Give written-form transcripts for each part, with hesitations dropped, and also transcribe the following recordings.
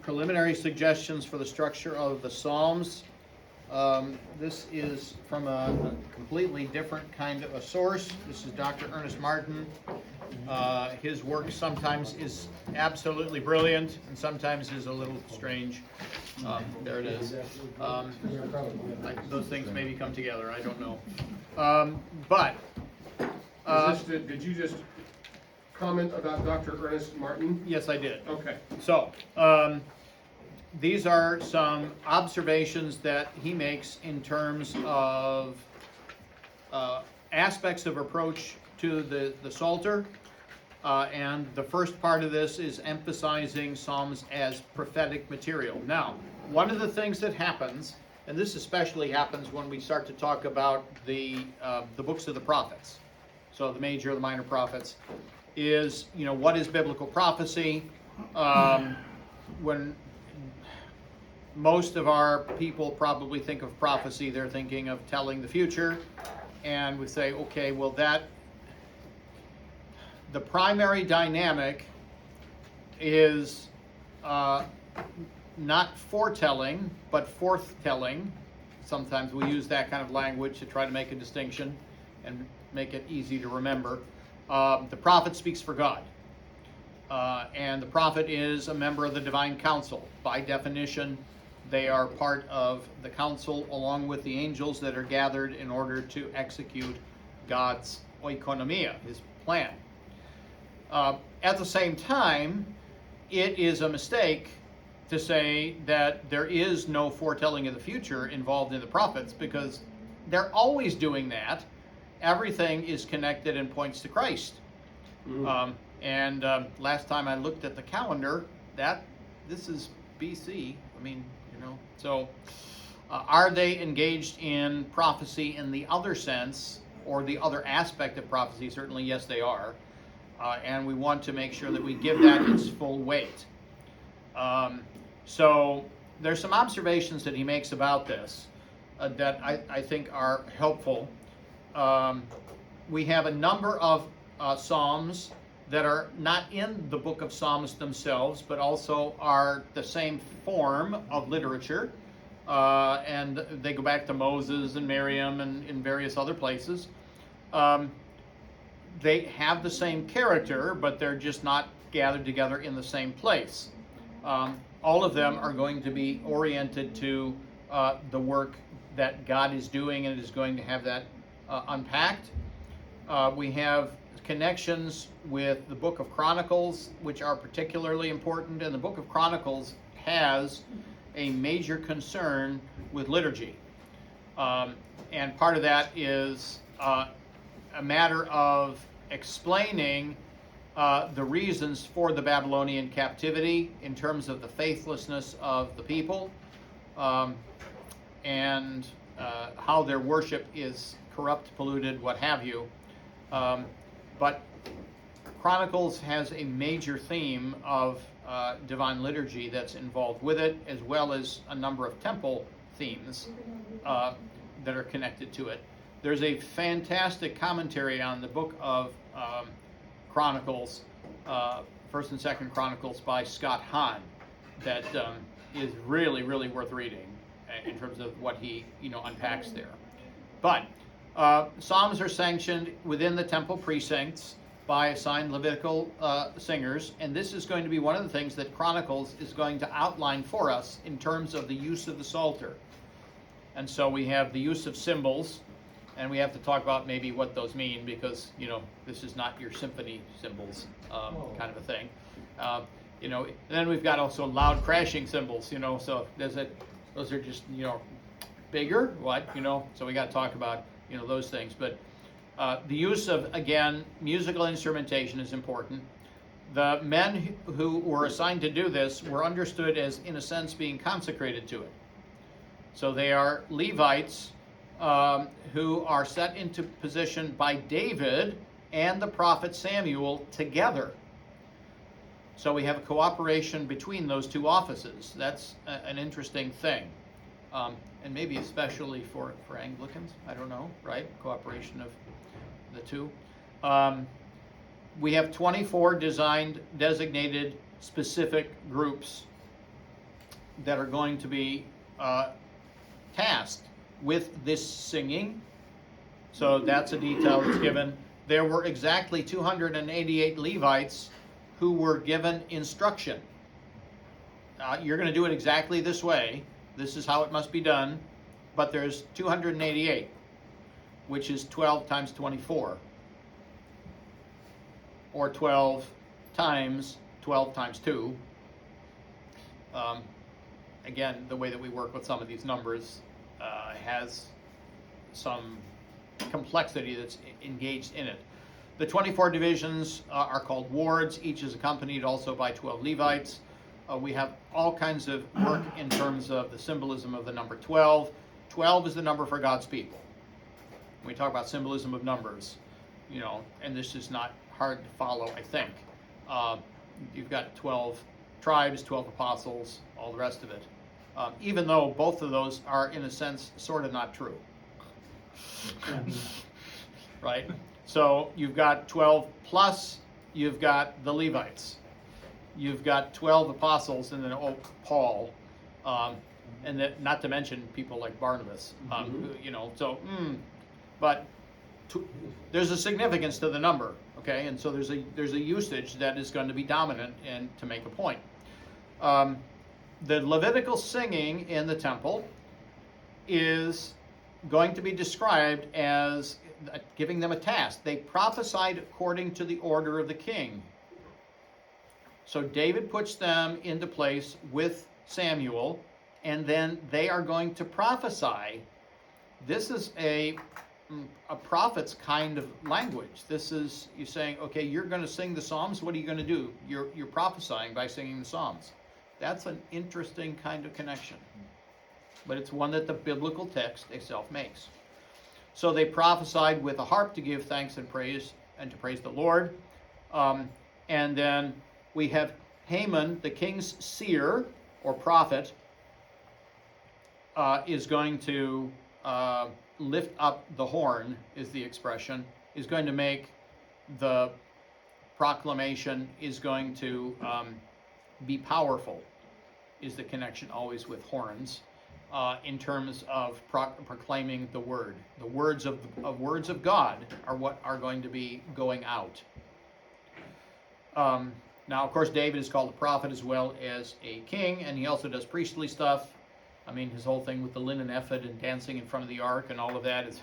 preliminary suggestions for the structure of the Psalms. This is from a completely different kind of a source. This is Dr. Ernest Martin. His work sometimes is absolutely brilliant and sometimes is a little strange. There it is. Like those things maybe come together, I don't know. Did you just comment about Dr. Ernest Martin? Yes, I did. Okay. So, these are some observations that he makes in terms of aspects of approach to the Psalter. And the first part of this is emphasizing Psalms as prophetic material. Now, one of the things that happens, and this especially happens when we start to talk about the books of the prophets, so the major, the minor prophets, is, what is biblical prophecy? When most of our people probably think of prophecy, they're thinking of telling the future, and we say, okay, well, the primary dynamic is not foretelling, but forthtelling. Sometimes we use that kind of language to try to make a distinction and make it easy to remember. The prophet speaks for God, and the prophet is a member of the divine council. By definition, they are part of the council along with the angels that are gathered in order to execute God's oikonomia, his plan. At the same time, it is a mistake to say that there is no foretelling of the future involved in the prophets, because they're always doing that. Everything is connected and points to Christ. Mm-hmm. Last time I looked at the calendar, this is BC. So are they engaged in prophecy in the other sense, or the other aspect of prophecy? Certainly, yes, they are. And we want to make sure that we give that its full weight. So there's some observations that he makes about this that I think are helpful. We have a number of Psalms that are not in the book of Psalms themselves, but also are the same form of literature. And they go back to Moses and Miriam and in various other places. They have the same character, but they're just not gathered together in the same place. All of them are going to be oriented to the work that God is doing, and is going to have that unpacked. We have connections with the book of Chronicles, which are particularly important, and the book of Chronicles has a major concern with liturgy. And part of that is a matter of explaining the reasons for the Babylonian captivity in terms of the faithlessness of the people, and how their worship is corrupt, polluted, what have you. But Chronicles has a major theme of divine liturgy that's involved with it, as well as a number of temple themes that are connected to it. There's a fantastic commentary on the book of Chronicles, First and Second Chronicles, by Scott Hahn, that is really, really worth reading in terms of what he unpacks there. But Psalms are sanctioned within the temple precincts by assigned Levitical singers, and this is going to be one of the things that Chronicles is going to outline for us in terms of the use of the Psalter. And so we have the use of cymbals, and we have to talk about maybe what those mean, because this is not your symphony cymbals kind of a thing. Then we've got also loud crashing cymbals. So those are just bigger. So we got to talk about those things. But the use of, again, musical instrumentation is important. The men who were assigned to do this were understood as, in a sense, being consecrated to it. So they are Levites who are set into position by David and the prophet Samuel together. So we have a cooperation between those two offices. That's an interesting thing. And maybe especially for Anglicans, I don't know, right? Cooperation of the two. We have 24 designated specific groups that are going to be tasked with this singing. So that's a detail that's given. There were exactly 288 Levites who were given instruction. You're going to do it exactly this way. This is how it must be done. But there's 288, which is 12 times 24. Or 12 times 12 times 2. Again, the way that we work with some of these numbers has some complexity that's engaged in it. The 24 divisions are called wards. Each is accompanied also by 12 Levites. We have all kinds of work in terms of the symbolism of the number 12. 12 is the number for God's people. When we talk about symbolism of numbers, you know, and this is not hard to follow, I think. You've got 12 tribes, 12 apostles, all the rest of it. Even though both of those are, in a sense, sort of not true. Right? So you've got 12 plus, you've got the Levites. You've got 12 apostles, and then Paul, and that, not to mention people like Barnabas. You know, so, but there's a significance to the number, okay? And so there's a usage that is going to be dominant and to make a point. The Levitical singing in the temple is going to be described as giving them a task. They prophesied according to the order of the king. So David puts them into place with Samuel, and then they are going to prophesy. This is a prophet's kind of language. This is, you're saying, okay, you're going to sing the Psalms. What are you going to do? You're prophesying by singing the Psalms. That's an interesting kind of connection. But it's one that the biblical text itself makes. So they prophesied with a harp to give thanks and praise, and to praise the Lord. And then we have Haman, the king's seer, or prophet, is going to lift up the horn, is the expression, is going to make the proclamation, is going to be powerful, is the connection always with horns, in terms of proclaiming the word. The words of God are what are going to be going out. Now, of course, David is called a prophet as well as a king, and he also does priestly stuff. I mean, his whole thing with the linen ephod and dancing in front of the ark and all of that is,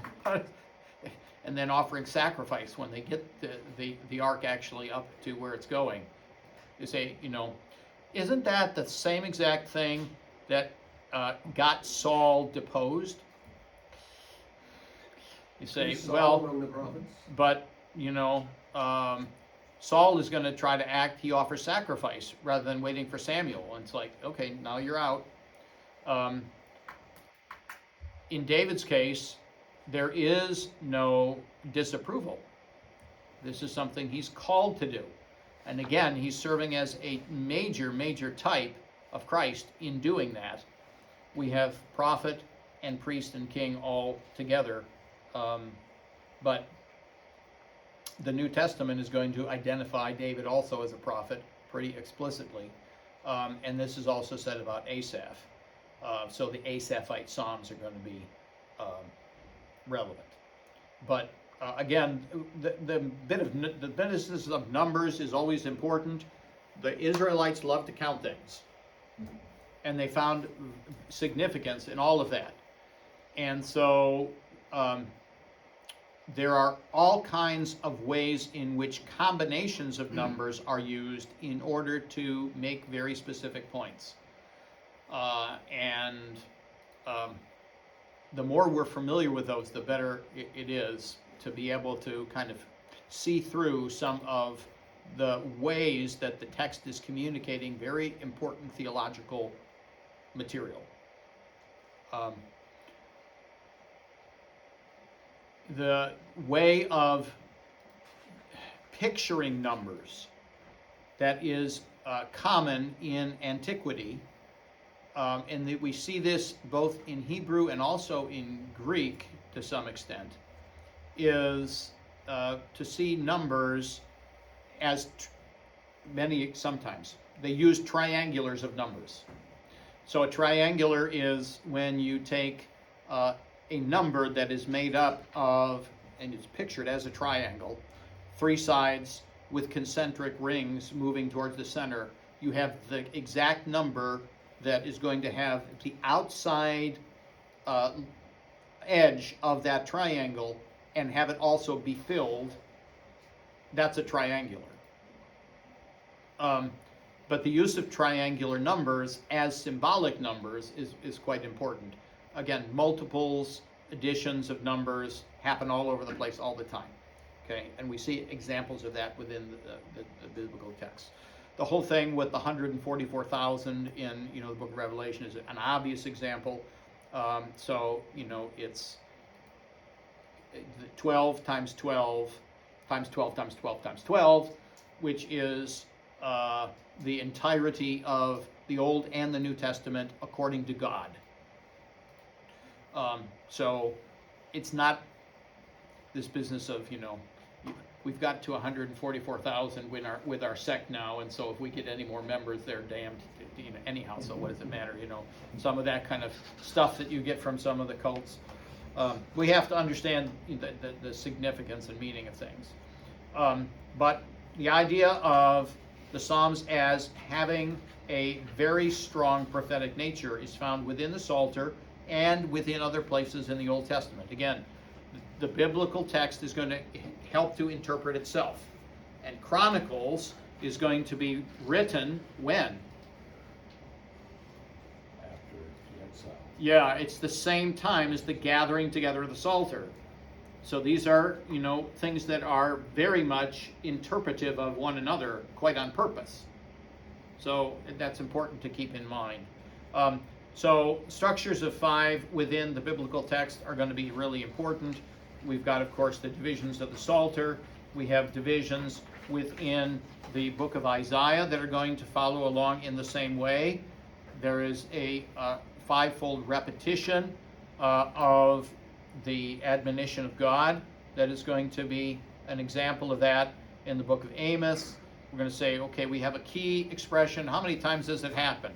and then offering sacrifice when they get the ark actually up to where it's going. They say, you know, isn't that the same exact thing that got Saul deposed? You say, well, among the prophets? But, you know, Saul is going to try to act, he offers sacrifice rather than waiting for Samuel. And it's like, okay, now you're out. In David's case, there is no disapproval. This is something he's called to do. And again, he's serving as a major type of Christ in doing that. We have prophet and priest and king all together. But the New Testament is going to identify David also as a prophet pretty explicitly. And this is also said about Asaph. So the Asaphite Psalms are going to be relevant. But again, the business of numbers is always important. The Israelites love to count things. And they found significance in all of that. And so there are all kinds of ways in which combinations of numbers are used in order to make very specific points. The more we're familiar with those, the better it is to be able to kind of see through some of the ways that the text is communicating very important theological material. The way of picturing numbers that is common in antiquity, and that we see this both in Hebrew and also in Greek to some extent, is to see numbers as sometimes they use triangulars of numbers. So a triangular is when you take a number that is made up of, and it's pictured as a triangle, 3 sides with concentric rings moving towards the center. You have the exact number that is going to have the outside edge of that triangle and have it also be filled. That's a triangular. But the use of triangular numbers as symbolic numbers is quite important. Again, multiples, additions of numbers happen all over the place all the time. Okay, and we see examples of that within the biblical text. The whole thing with the 144,000 in the book of Revelation is an obvious example. So it's 12 times 12 times 12 times 12 times 12, which is the entirety of the Old and the New Testament according to God. So it's not this business of, we've got to 144,000 with our sect now, and so if we get any more members, they're damned, anyhow, so what does it matter, some of that kind of stuff that you get from some of the cults. We have to understand the significance and meaning of things. But the idea of the Psalms as having a very strong prophetic nature is found within the Psalter and within other places in the Old Testament. Again, the biblical text is going to help to interpret itself. And Chronicles is going to be written when? After the exile. Yeah, it's the same time as the gathering together of the Psalter. So these are, things that are very much interpretive of one another, quite on purpose. So that's important to keep in mind. So structures of 5 within the biblical text are going to be really important. We've got, of course, the divisions of the Psalter. We have divisions within the book of Isaiah that are going to follow along in the same way. There is a 5-fold repetition of the admonition of God that is going to be an example of that in the book of Amos. We're going to say, okay, we have a key expression. How many times does it happen?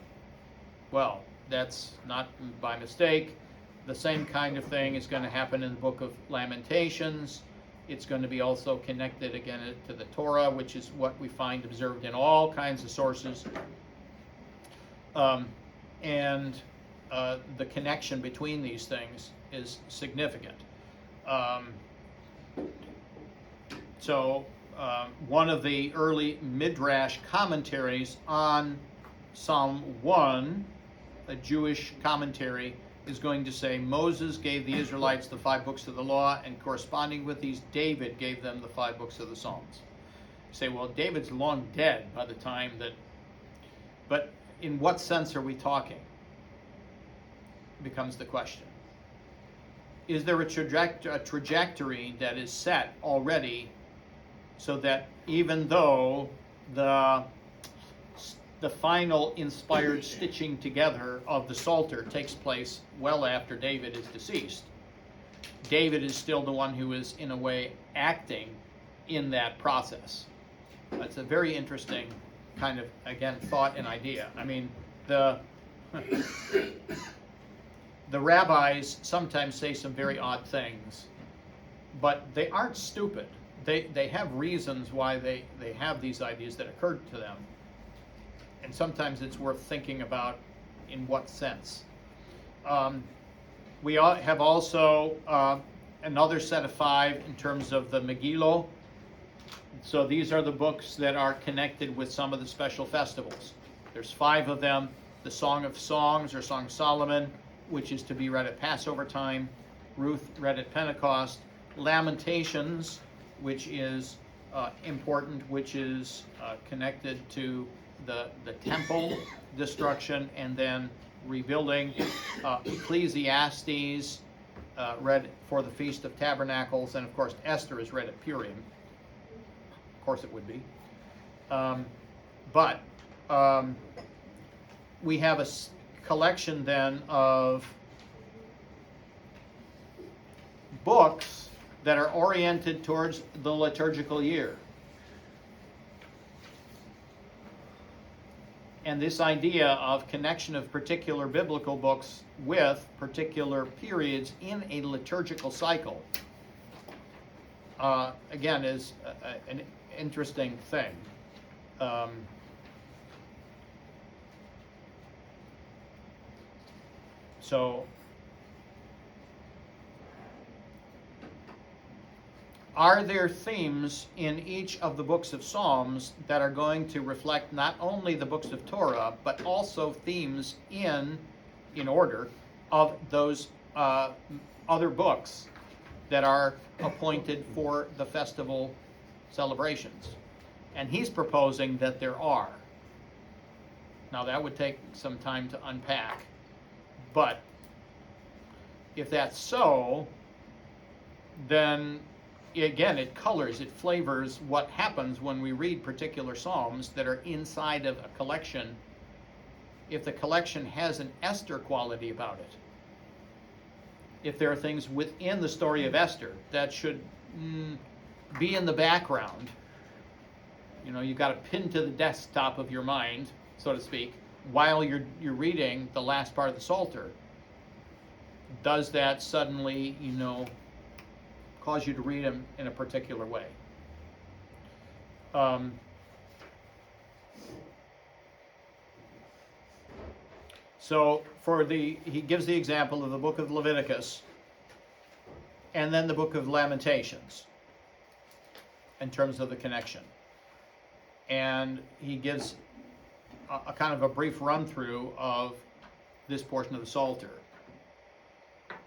Well, that's not by mistake. The same kind of thing is going to happen in the book of Lamentations. It's going to be also connected again to the Torah, which is what we find observed in all kinds of sources. And the connection between these things is significant. So one of the early Midrash commentaries on Psalm 1, a Jewish commentary, is going to say Moses gave the Israelites the 5 books of the law, and corresponding with these, David gave them the 5 books of the Psalms. You say, well, David's long dead by the time that... But in what sense are we talking? Becomes the question. Is there a trajectory that is set already so that even though the final inspired stitching together of the Psalter takes place well after David is deceased, David is still the one who is, in a way, acting in that process? That's a very interesting kind of, again, thought and idea. I mean, the rabbis sometimes say some very odd things, but they aren't stupid. They have reasons why they have these ideas that occurred to them. And sometimes it's worth thinking about in what sense. We have also another set of 5 in terms of the Megillah. So these are the books that are connected with some of the special festivals. There's 5 of them. The Song of Songs, or Song of Solomon, which is to be read at Passover time. Ruth read at Pentecost. Lamentations, which is important, which is connected to the temple destruction and then rebuilding. Ecclesiastes read for the Feast of Tabernacles, and of course Esther is read at Purim. Of course it would be. But we have a collection then of books that are oriented towards the liturgical year. And this idea of connection of particular biblical books with particular periods in a liturgical cycle, again, is an interesting thing. So, are there themes in each of the books of Psalms that are going to reflect not only the books of Torah, but also themes in order, of those other books that are appointed for the festival celebrations? And he's proposing that there are. Now that would take some time to unpack, but if that's so, then again, it colors, it flavors what happens when we read particular psalms that are inside of a collection, if the collection has an Esther quality about it. If there are things within the story of Esther that should be in the background, you've got to pin to the desktop of your mind, so to speak, while you're reading the last part of the Psalter. Does that suddenly, cause you to read them in a particular way? So he gives the example of the book of Leviticus and then the book of Lamentations in terms of the connection. And he gives a kind of a brief run through of this portion of the Psalter.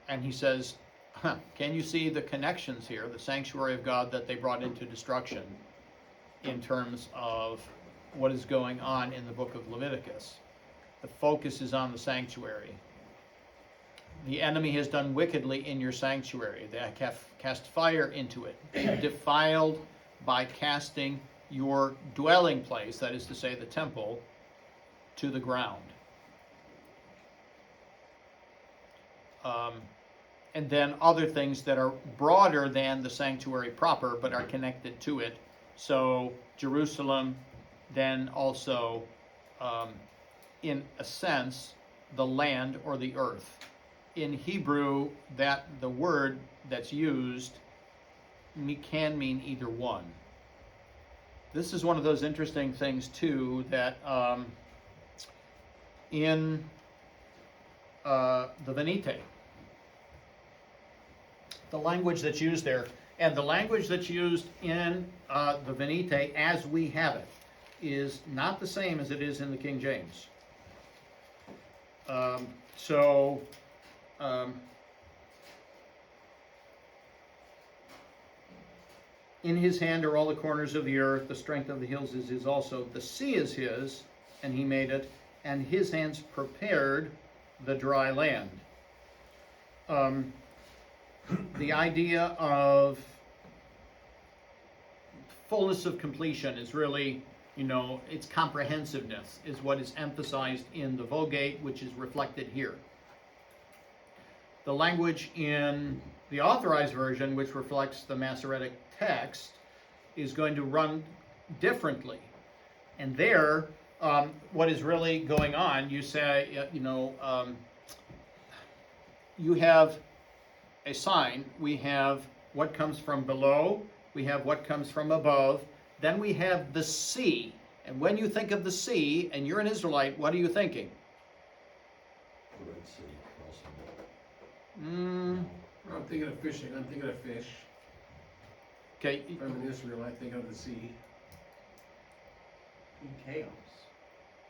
And he says, can you see the connections here, the sanctuary of God that they brought into destruction, in terms of what is going on in the book of Leviticus? The focus is on the sanctuary. The enemy has done wickedly in your sanctuary. They have cast fire into it. They defiled by casting your dwelling place, that is to say the temple, to the ground. And then other things that are broader than the sanctuary proper, but are connected to it. So Jerusalem, then also, in a sense, the land or the earth. In Hebrew, that the word that's used can mean either one. This is one of those interesting things too, that in the Venite, the language that's used there, and the language that's used in the Venite as we have it, is not the same as it is in the King James. In his hand are all the corners of the earth, the strength of the hills is his also. The sea is his, and he made it, and his hands prepared the dry land. The idea of fullness of completion is really, its comprehensiveness is what is emphasized in the Vulgate, which is reflected here. The language in the Authorized Version, which reflects the Masoretic text, is going to run differently. And there, what is really going on, you say, you have a sign. We have what comes from below, we have what comes from above, then we have the sea. And when you think of the sea, and you're an Israelite, what are you thinking? The Red Sea I'm thinking of fishing. I'm thinking of fish. Okay. If I'm in Israel, I think of the sea. Chaos.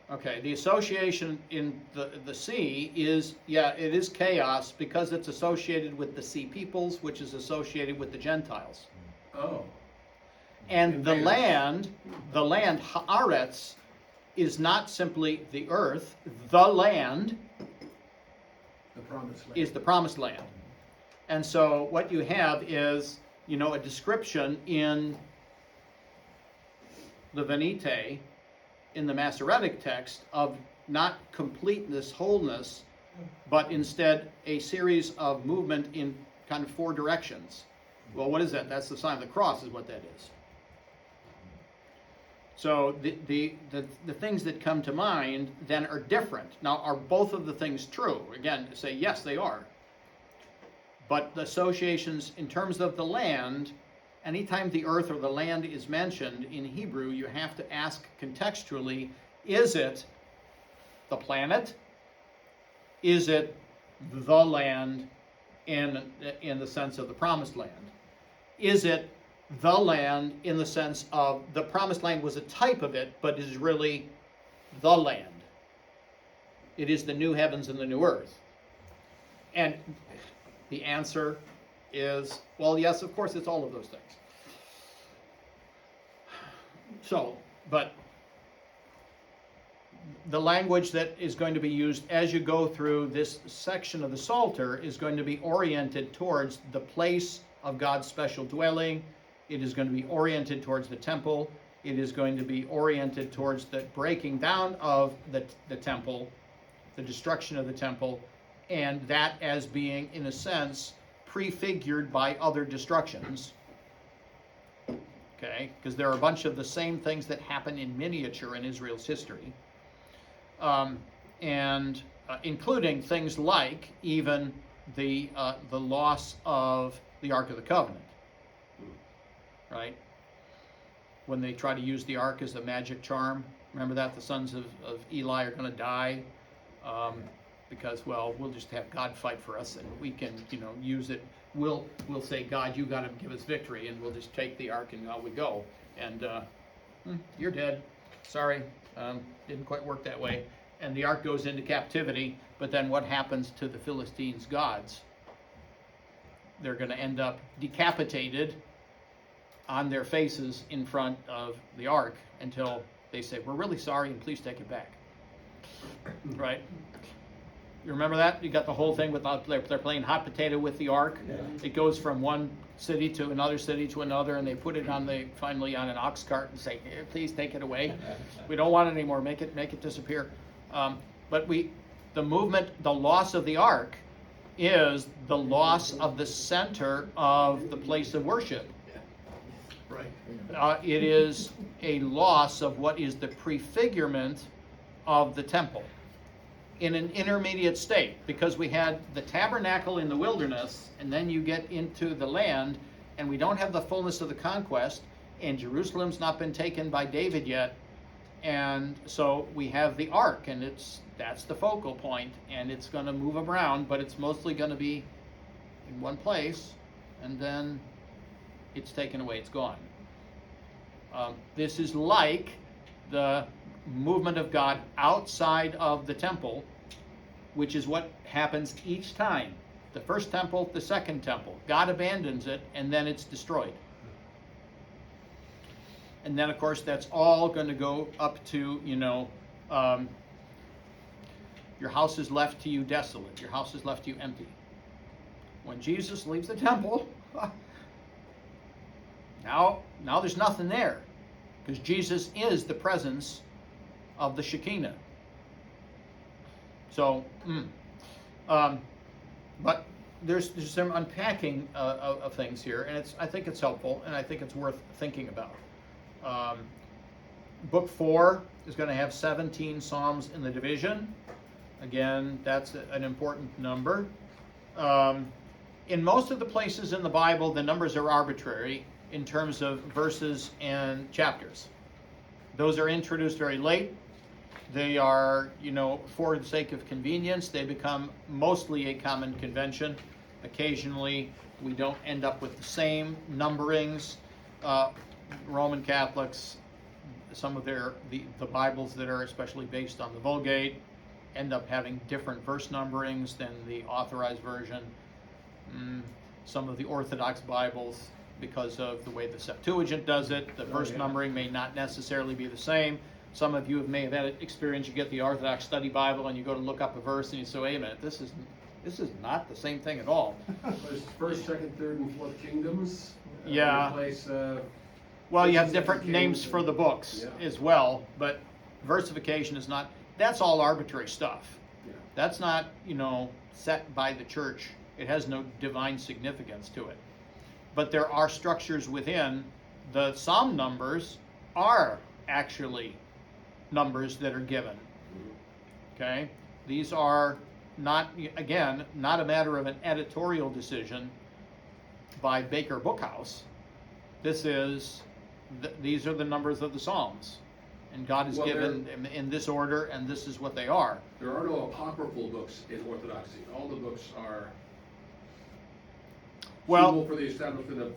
Okay, the association in the sea is, it is chaos because it's associated with the sea peoples, which is associated with the Gentiles. Oh. And the land, Haaretz, is not simply the earth. The land The promised land. is the promised land. And so what you have is, a description in the Venite, in the Masoretic text, of not completeness, wholeness, but instead a series of movement in kind of four directions. Well, what is that? That's the sign of the cross, is what that is. So the things that come to mind then are different. Now, are both of the things true? Again, say yes, they are. But the associations in terms of the land, anytime the earth or the land is mentioned in Hebrew, you have to ask contextually, is it the planet? Is it the land in the sense of the promised land? Is it the land in the sense of the promised land was a type of it, but is really the land? It is the new heavens and the new earth. And the answer is, well, yes, of course, it's all of those things. So, but the language that is going to be used as you go through this section of the Psalter is going to be oriented towards the place of God's special dwelling. It is going to be oriented towards the temple. It is going to be oriented towards the breaking down of the temple, the destruction of the temple, and that as being, in a sense, prefigured by other destructions. Okay, because there are a bunch of the same things that happen in miniature in Israel's history. Including things like even the loss of the Ark of the Covenant, right? When they try to use the Ark as a magic charm, remember that the sons of Eli are going to die because, well, we'll just have God fight for us and we can, use it. We'll say, God, you got to give us victory, and we'll just take the Ark and out we go. And you're dead. Sorry. Didn't quite work that way. And the ark goes into captivity, but then what happens to the Philistines' gods? They're going to end up decapitated on their faces in front of the ark until they say, we're really sorry and please take it back. Right? You remember that? You got the whole thing with they're playing hot potato with the ark. Yeah. It goes from one city to another city to another, and they put it finally on an ox cart and say, please take it away. We don't want it anymore. Make it disappear. But the loss of the ark is the loss of the center of the place of worship. Right. It is a loss of what is the prefigurement of the temple in an intermediate state, because we had the tabernacle in the wilderness, and then you get into the land, and we don't have the fullness of the conquest, and Jerusalem's not been taken by David yet, and so we have the ark, and that's the focal point, and it's going to move around, but it's mostly going to be in one place, and then it's taken away, it's gone. This is like the movement of God outside of the temple, which is what happens each time. The first temple, the second temple. God abandons it, and then it's destroyed. And then, of course, that's all going to go up to, your house is left to you desolate. Your house is left to you empty. When Jesus leaves the temple, now there's nothing there, because Jesus is the presence of the Shekinah. So, but there's some unpacking of things here, and I think it's helpful, and I think it's worth thinking about. Book 4 is going to have 17 psalms in the division. Again, that's an important number. In most of the places in the Bible, the numbers are arbitrary in terms of verses and chapters. Those are introduced very late. They are, for the sake of convenience, they become mostly a common convention. Occasionally, we don't end up with the same numberings. Roman Catholics, some of the Bibles that are especially based on the Vulgate, end up having different verse numberings than the authorized version. Some of the Orthodox Bibles, because of the way the Septuagint does it, the verse numbering may not necessarily be the same. Some of you may have had experience. You get the Orthodox Study Bible and you go to look up a verse and you say, wait a minute, this is not the same thing at all. There's first, second, third, and fourth kingdoms. Yeah. Well, you have different names for the books as well, but versification is not, that's all arbitrary stuff. Yeah. That's not, set by the church. It has no divine significance to it. But there are structures within. The psalm numbers are actually numbers that are given. Okay? These are not, again, not a matter of an editorial decision by Baker Bookhouse. This is, these are the numbers of the Psalms. And God has given them in this order, and this is what they are. There are no apocryphal books in Orthodoxy. All the books are suitable for the establishment of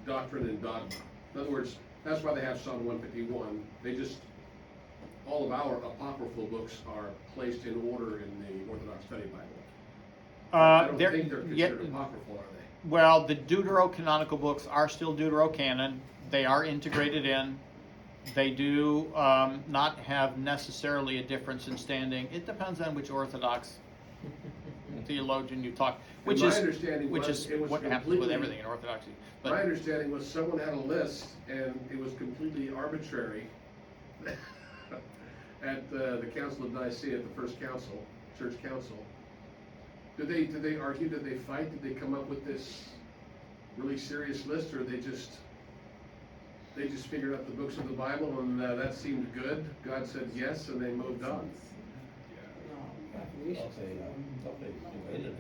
doctrine and dogma. In other words, that's why they have Psalm 151. They just, all of our apocryphal books are placed in order in the Orthodox Study Bible. I don't think they're considered apocryphal, are they? Well, the deuterocanonical books are still deuterocanon. They are integrated in. They do not have necessarily a difference in standing. It depends on which Orthodox theologian you talk, which is what happens with everything in Orthodoxy. But my understanding was someone had a list, and it was completely arbitrary at the Council of Nicaea, at the first council, church council. Did they argue? Did they fight? Did they come up with this really serious list, or they just figured out the books of the Bible, and that seemed good? God said yes, and they moved on.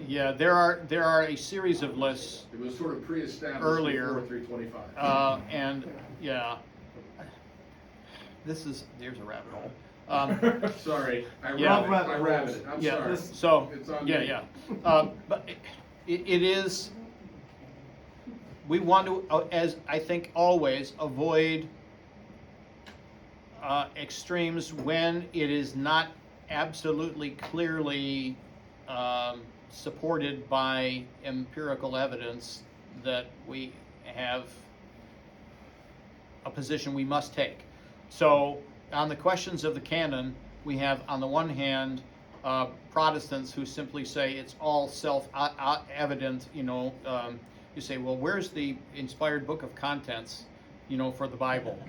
yeah, there are a series of lists. It was sort of pre-established Earlier, before 325. and yeah, there's a rabbit hole. Sorry, I Yeah. rabbited. I'm Yeah, sorry. so, It's on yeah, me. yeah. But it is, we want to, as I think always, avoid extremes when it is not absolutely clearly supported by empirical evidence that we have a position we must take. So on the questions of the canon, we have on the one hand Protestants who simply say it's all self-evident. You say, well, where's the inspired book of contents, for the Bible?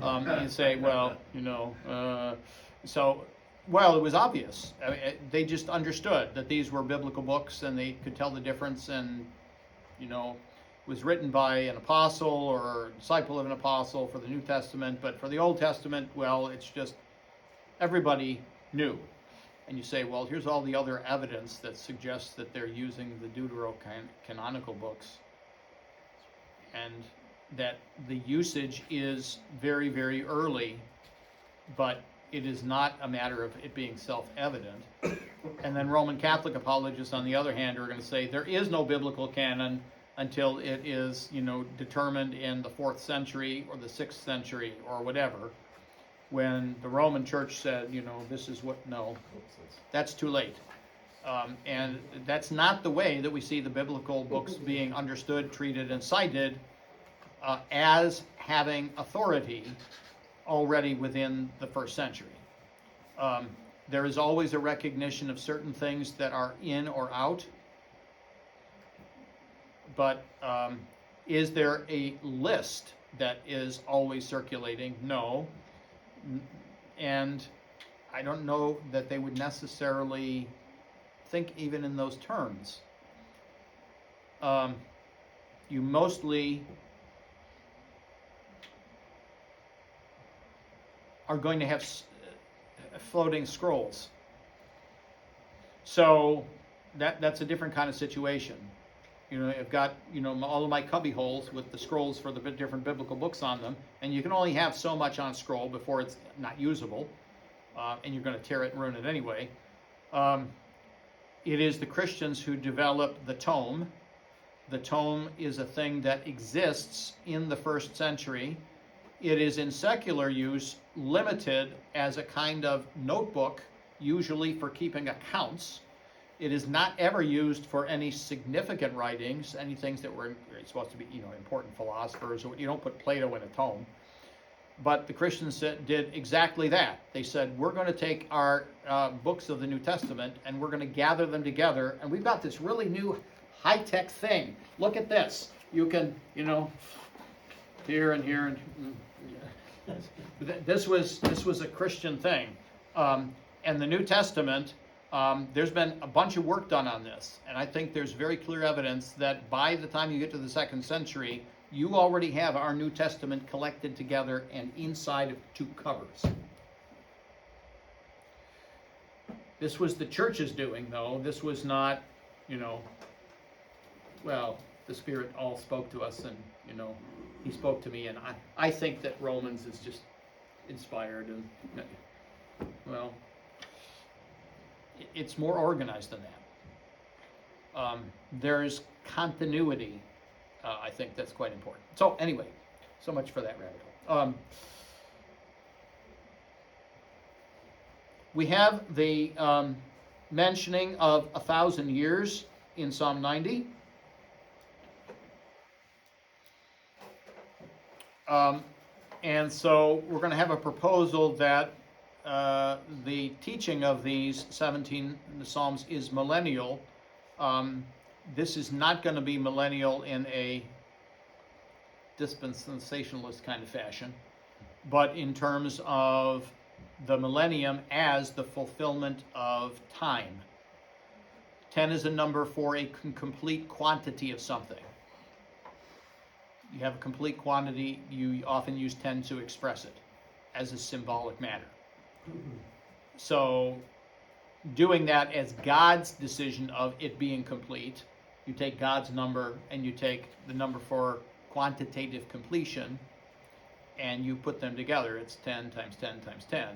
And you say, well, well, it was obvious. I mean, they just understood that these were biblical books, and they could tell the difference, and it was written by an apostle or a disciple of an apostle for the New Testament, but for the Old Testament, well, it's just everybody knew. And you say, well, here's all the other evidence that suggests that they're using the deuterocanonical books, and that the usage is very, very early, but it is not a matter of it being self-evident. And then Roman Catholic apologists, on the other hand, are going to say there is no biblical canon until it is, determined in the 4th century or the 6th century or whatever, when the Roman Church said, this is what, no, that's too late. And that's not the way that we see the biblical books being understood, treated, and cited as having authority already within the 1st century. There is always a recognition of certain things that are in or out, but is there a list that is always circulating? No. And I don't know that they would necessarily think even in those terms. You mostly are going to have floating scrolls. So that's a different kind of situation. I've got, all of my cubby holes with the scrolls for the different biblical books on them, and you can only have so much on scroll before it's not usable, and you're going to tear it and ruin it anyway. It is the Christians who develop the tome. The tome is a thing that exists in the 1st century. It is in secular use limited as a kind of notebook, usually for keeping accounts. It is not ever used for any significant writings, any things that were supposed to be, important philosophers. You don't put Plato in a tome. But the Christians did exactly that. They said, we're going to take our books of the New Testament and we're going to gather them together, and we've got this really new high-tech thing. Look at this. You can, here and here and this was a Christian thing. And the New Testament, there's been a bunch of work done on this, and I think there's very clear evidence that by the time you get to the 2nd century, You already have our New Testament collected together and inside of 2 covers. This was the church's doing, though. This was not, well, the Spirit all spoke to us, and, he spoke to me, and I think that Romans is just inspired, and, well, it's more organized than that. There's continuity. I think that's quite important. So anyway, so much for that rabbit hole. We have the mentioning of 1,000 years in Psalm 90. And so we're going to have a proposal that the teaching of these 17 Psalms is millennial. This is not going to be millennial in a dispensationalist kind of fashion, but in terms of the millennium as the fulfillment of time. 10 is a number for a complete quantity of something. You have a complete quantity, you often use 10 to express it as a symbolic matter. So doing that as God's decision of it being complete, you take God's number and you take the number for quantitative completion and you put them together. It's 10 times 10 times 10.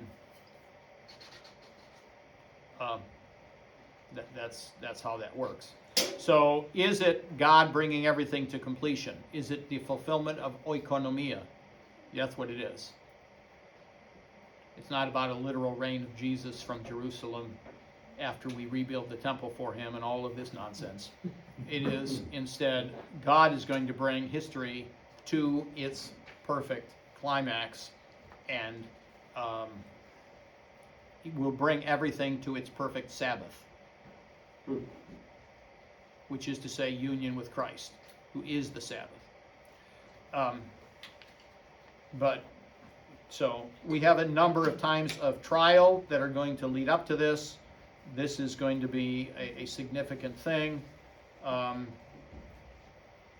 That's how that works. So is it God bringing everything to completion? Is it the fulfillment of oikonomia? That's what it is. It's not about a literal reign of Jesus from Jerusalem after we rebuild the temple for him and all of this nonsense. It is instead, God is going to bring history to its perfect climax, and he will bring everything to its perfect Sabbath, which is to say union with Christ, who is the Sabbath. So we have a number of times of trial that are going to lead up to this. This is going to be a significant thing.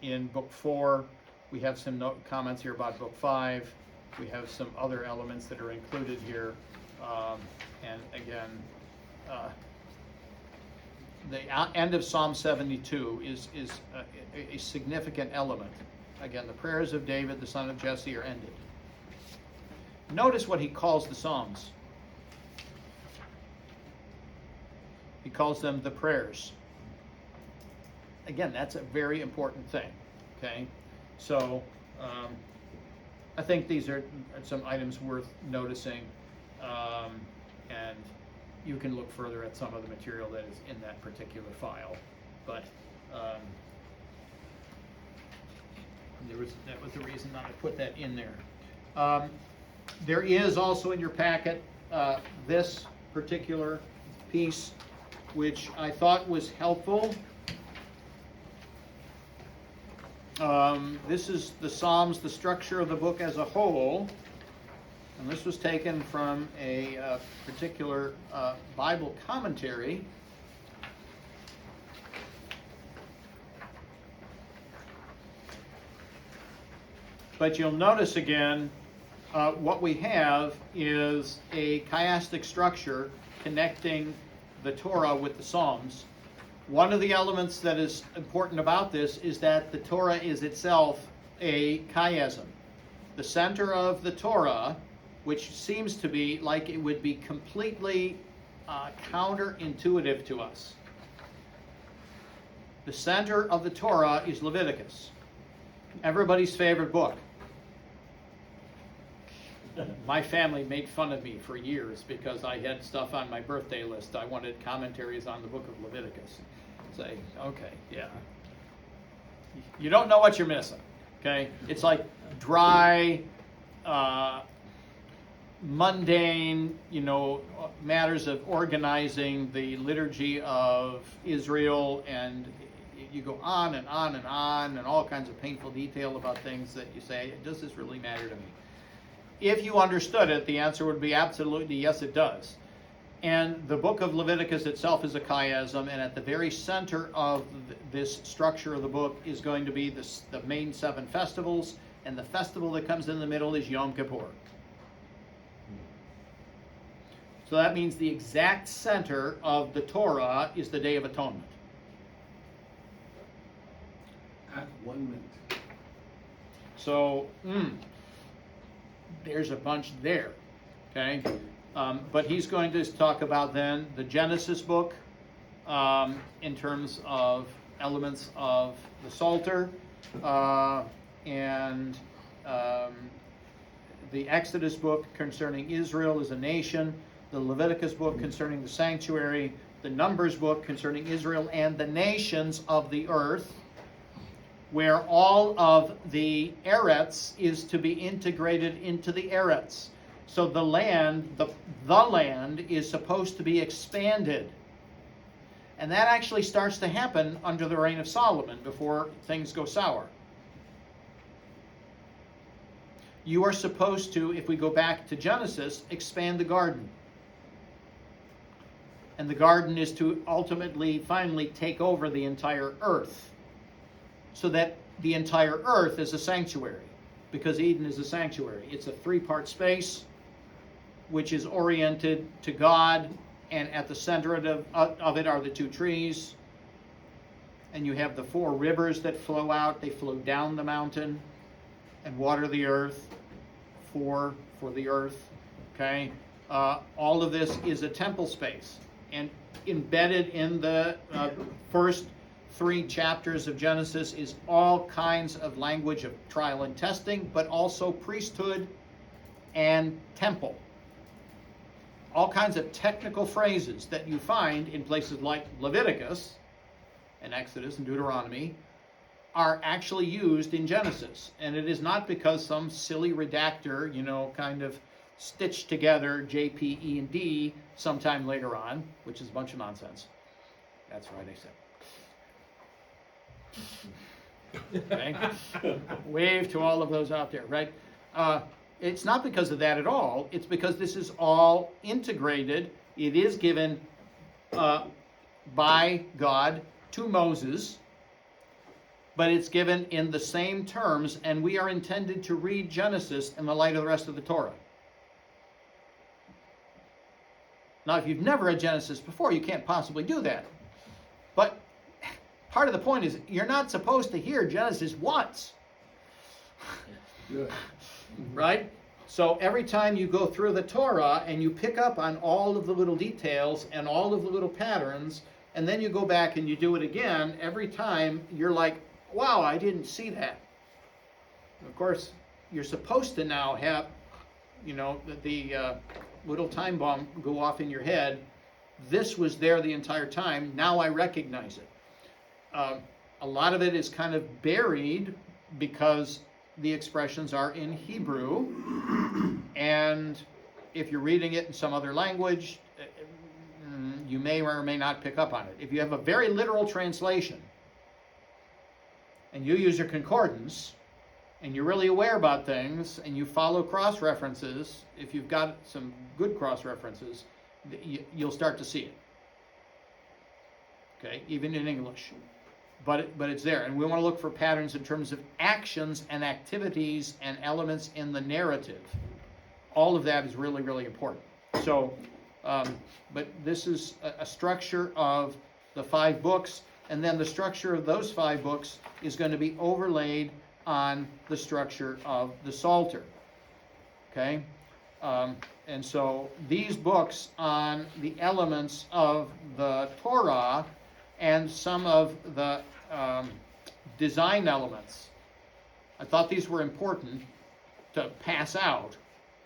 In Book 4, we have some comments here about Book 5. We have some other elements that are included here. And again, the end of Psalm 72 is a significant element. Again, the prayers of David, the son of Jesse, are ended. Notice what he calls the Psalms. He calls them the prayers. Again, that's a very important thing. Okay, so I think these are some items worth noticing, and you can look further at some of the material that is in that particular file. But that was the reason that I put that in there. There is also in your packet this particular piece, which I thought was helpful. This is the Psalms, the structure of the book as a whole. And this was taken from a particular Bible commentary. But you'll notice again, what we have is a chiastic structure connecting the Torah with the Psalms. One of the elements that is important about this is that the Torah is itself a chiasm. The center of the Torah, which seems to be like it would be completely counterintuitive to us. The center of the Torah is Leviticus, everybody's favorite book. My family made fun of me for years because I had stuff on my birthday list. I wanted commentaries on the book of Leviticus. Say, okay, yeah. You don't know what you're missing, okay? It's like dry, mundane, matters of organizing the liturgy of Israel, and you go on and on and on, and all kinds of painful detail about things that you say, does this really matter to me? If you understood it, the answer would be absolutely yes, it does. And the book of Leviticus itself is a chiasm, and at the very center of this structure of the book is going to be the main 7 festivals, and the festival that comes in the middle is Yom Kippur. So that means the exact center of the Torah is the Day of Atonement. At 1 minute. So, there's a bunch there, okay? But he's going to talk about then the Genesis book in terms of elements of the Psalter and the Exodus book concerning Israel as a nation, the Leviticus book concerning the sanctuary, the Numbers book concerning Israel and the nations of the earth, where all of the Eretz is to be integrated into the Eretz. So the land, the land is supposed to be expanded. And that actually starts to happen under the reign of Solomon before things go sour. You are supposed to, if we go back to Genesis, expand the garden. And the garden is to ultimately, finally take over the entire earth, so that the entire earth is a sanctuary, because Eden is a sanctuary. It's a 3-part space which is oriented to God, and at the center of it are the 2 trees. And you have the 4 rivers that flow out. They flow down the mountain and water the earth for the earth. Okay? All of this is a temple space. And embedded in the first 3 chapters of Genesis is all kinds of language of trial and testing, but also priesthood and temple. All kinds of technical phrases that you find in places like Leviticus and Exodus and Deuteronomy are actually used in Genesis. And it is not because some silly redactor, kind of stitched together J, P, E, and D sometime later on, which is a bunch of nonsense. That's right, I said. Okay? Wave to all of those out there, right? It's not because of that at all. It's because this is all integrated. It is given by God to Moses, but it's given in the same terms, and we are intended to read Genesis in the light of the rest of the Torah. Now, if you've never read Genesis before, you can't possibly do that. But part of the point is you're not supposed to hear Genesis once. Good. Right? So every time you go through the Torah and you pick up on all of the little details and all of the little patterns, and then you go back and you do it again, every time you're like, wow, I didn't see that. And of course, you're supposed to now have, the little time bomb go off in your head. This was there the entire time. Now I recognize it. A lot of it is kind of buried because the expressions are in Hebrew, and if you're reading it in some other language, you may or may not pick up on it. If you have a very literal translation, and you use your concordance, and you're really aware about things, and you follow cross-references, if you've got some good cross-references, you'll start to see it. Okay, even in English. But it's there, and we want to look for patterns in terms of actions and activities and elements in the narrative. All of that is really, really important. So, but this is a structure of the 5 books, and then the structure of those 5 books is going to be overlaid on the structure of the Psalter. Okay? And so these books on the elements of the Torah and some of the design elements. I thought these were important to pass out,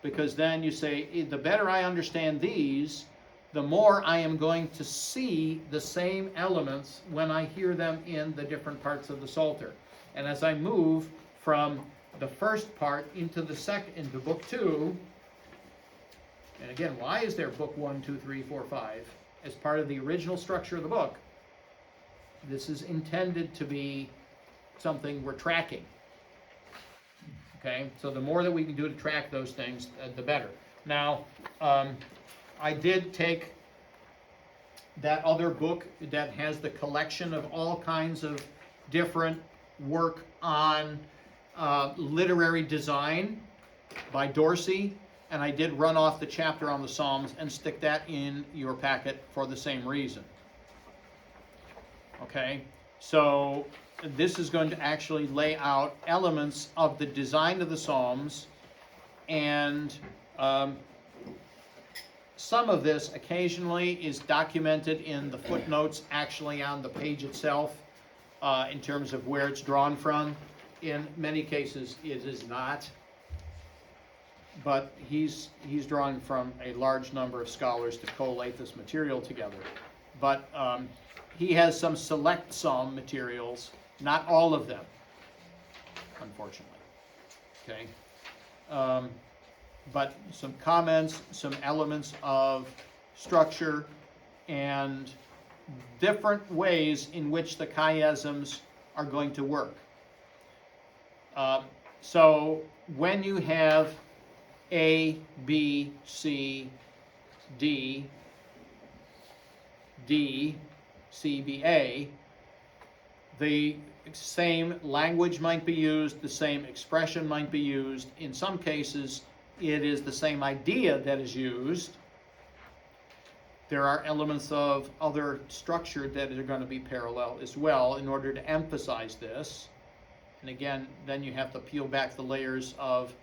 because then you say, the better I understand these, the more I am going to see the same elements when I hear them in the different parts of the Psalter. And as I move from the first part into the second, into book 2, and again, why is there book 1, 2, 3, 4, 5 as part of the original structure of the book? This is intended to be something we're tracking. Okay, so the more that we can do to track those things, the better. Now, I did take that other book that has the collection of all kinds of different work on literary design by Dorsey, and I did run off the chapter on the Psalms and stick that in your packet for the same reason. Okay, so this is going to actually lay out elements of the design of the Psalms, and some of this occasionally is documented in the footnotes actually on the page itself in terms of where it's drawn from. In many cases it is not, but he's drawing from a large number of scholars to collate this material together. But he has some select psalm materials, not all of them, unfortunately. Okay, but some comments, some elements of structure, and different ways in which the chiasms are going to work. So when you have A, B, C, D, D, C, B, A, the same language might be used, the same expression might be used. In some cases, it is the same idea that is used. There are elements of other structure that are going to be parallel as well in order to emphasize this. And again, then you have to peel back the layers of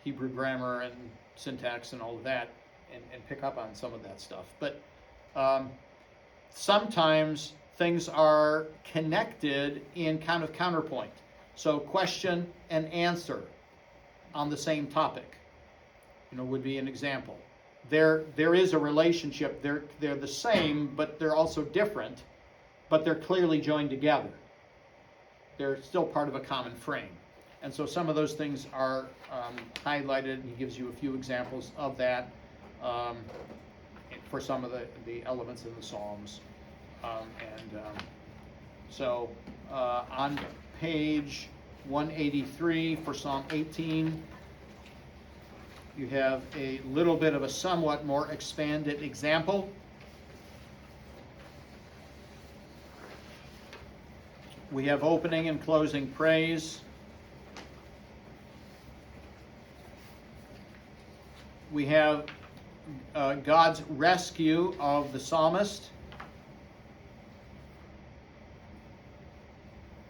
Hebrew grammar and syntax and all of that and pick up on some of that stuff. But sometimes things are connected in kind of counterpoint. So question and answer on the same topic, would be an example. There is a relationship. They're the same, but they're also different, but they're clearly joined together. They're still part of a common frame. And so some of those things are highlighted, and he gives you a few examples of that for some of the elements in the Psalms. So on page 183 for Psalm 18, you have a little bit of a somewhat more expanded example. We have opening and closing praise. We have God's rescue of the psalmist.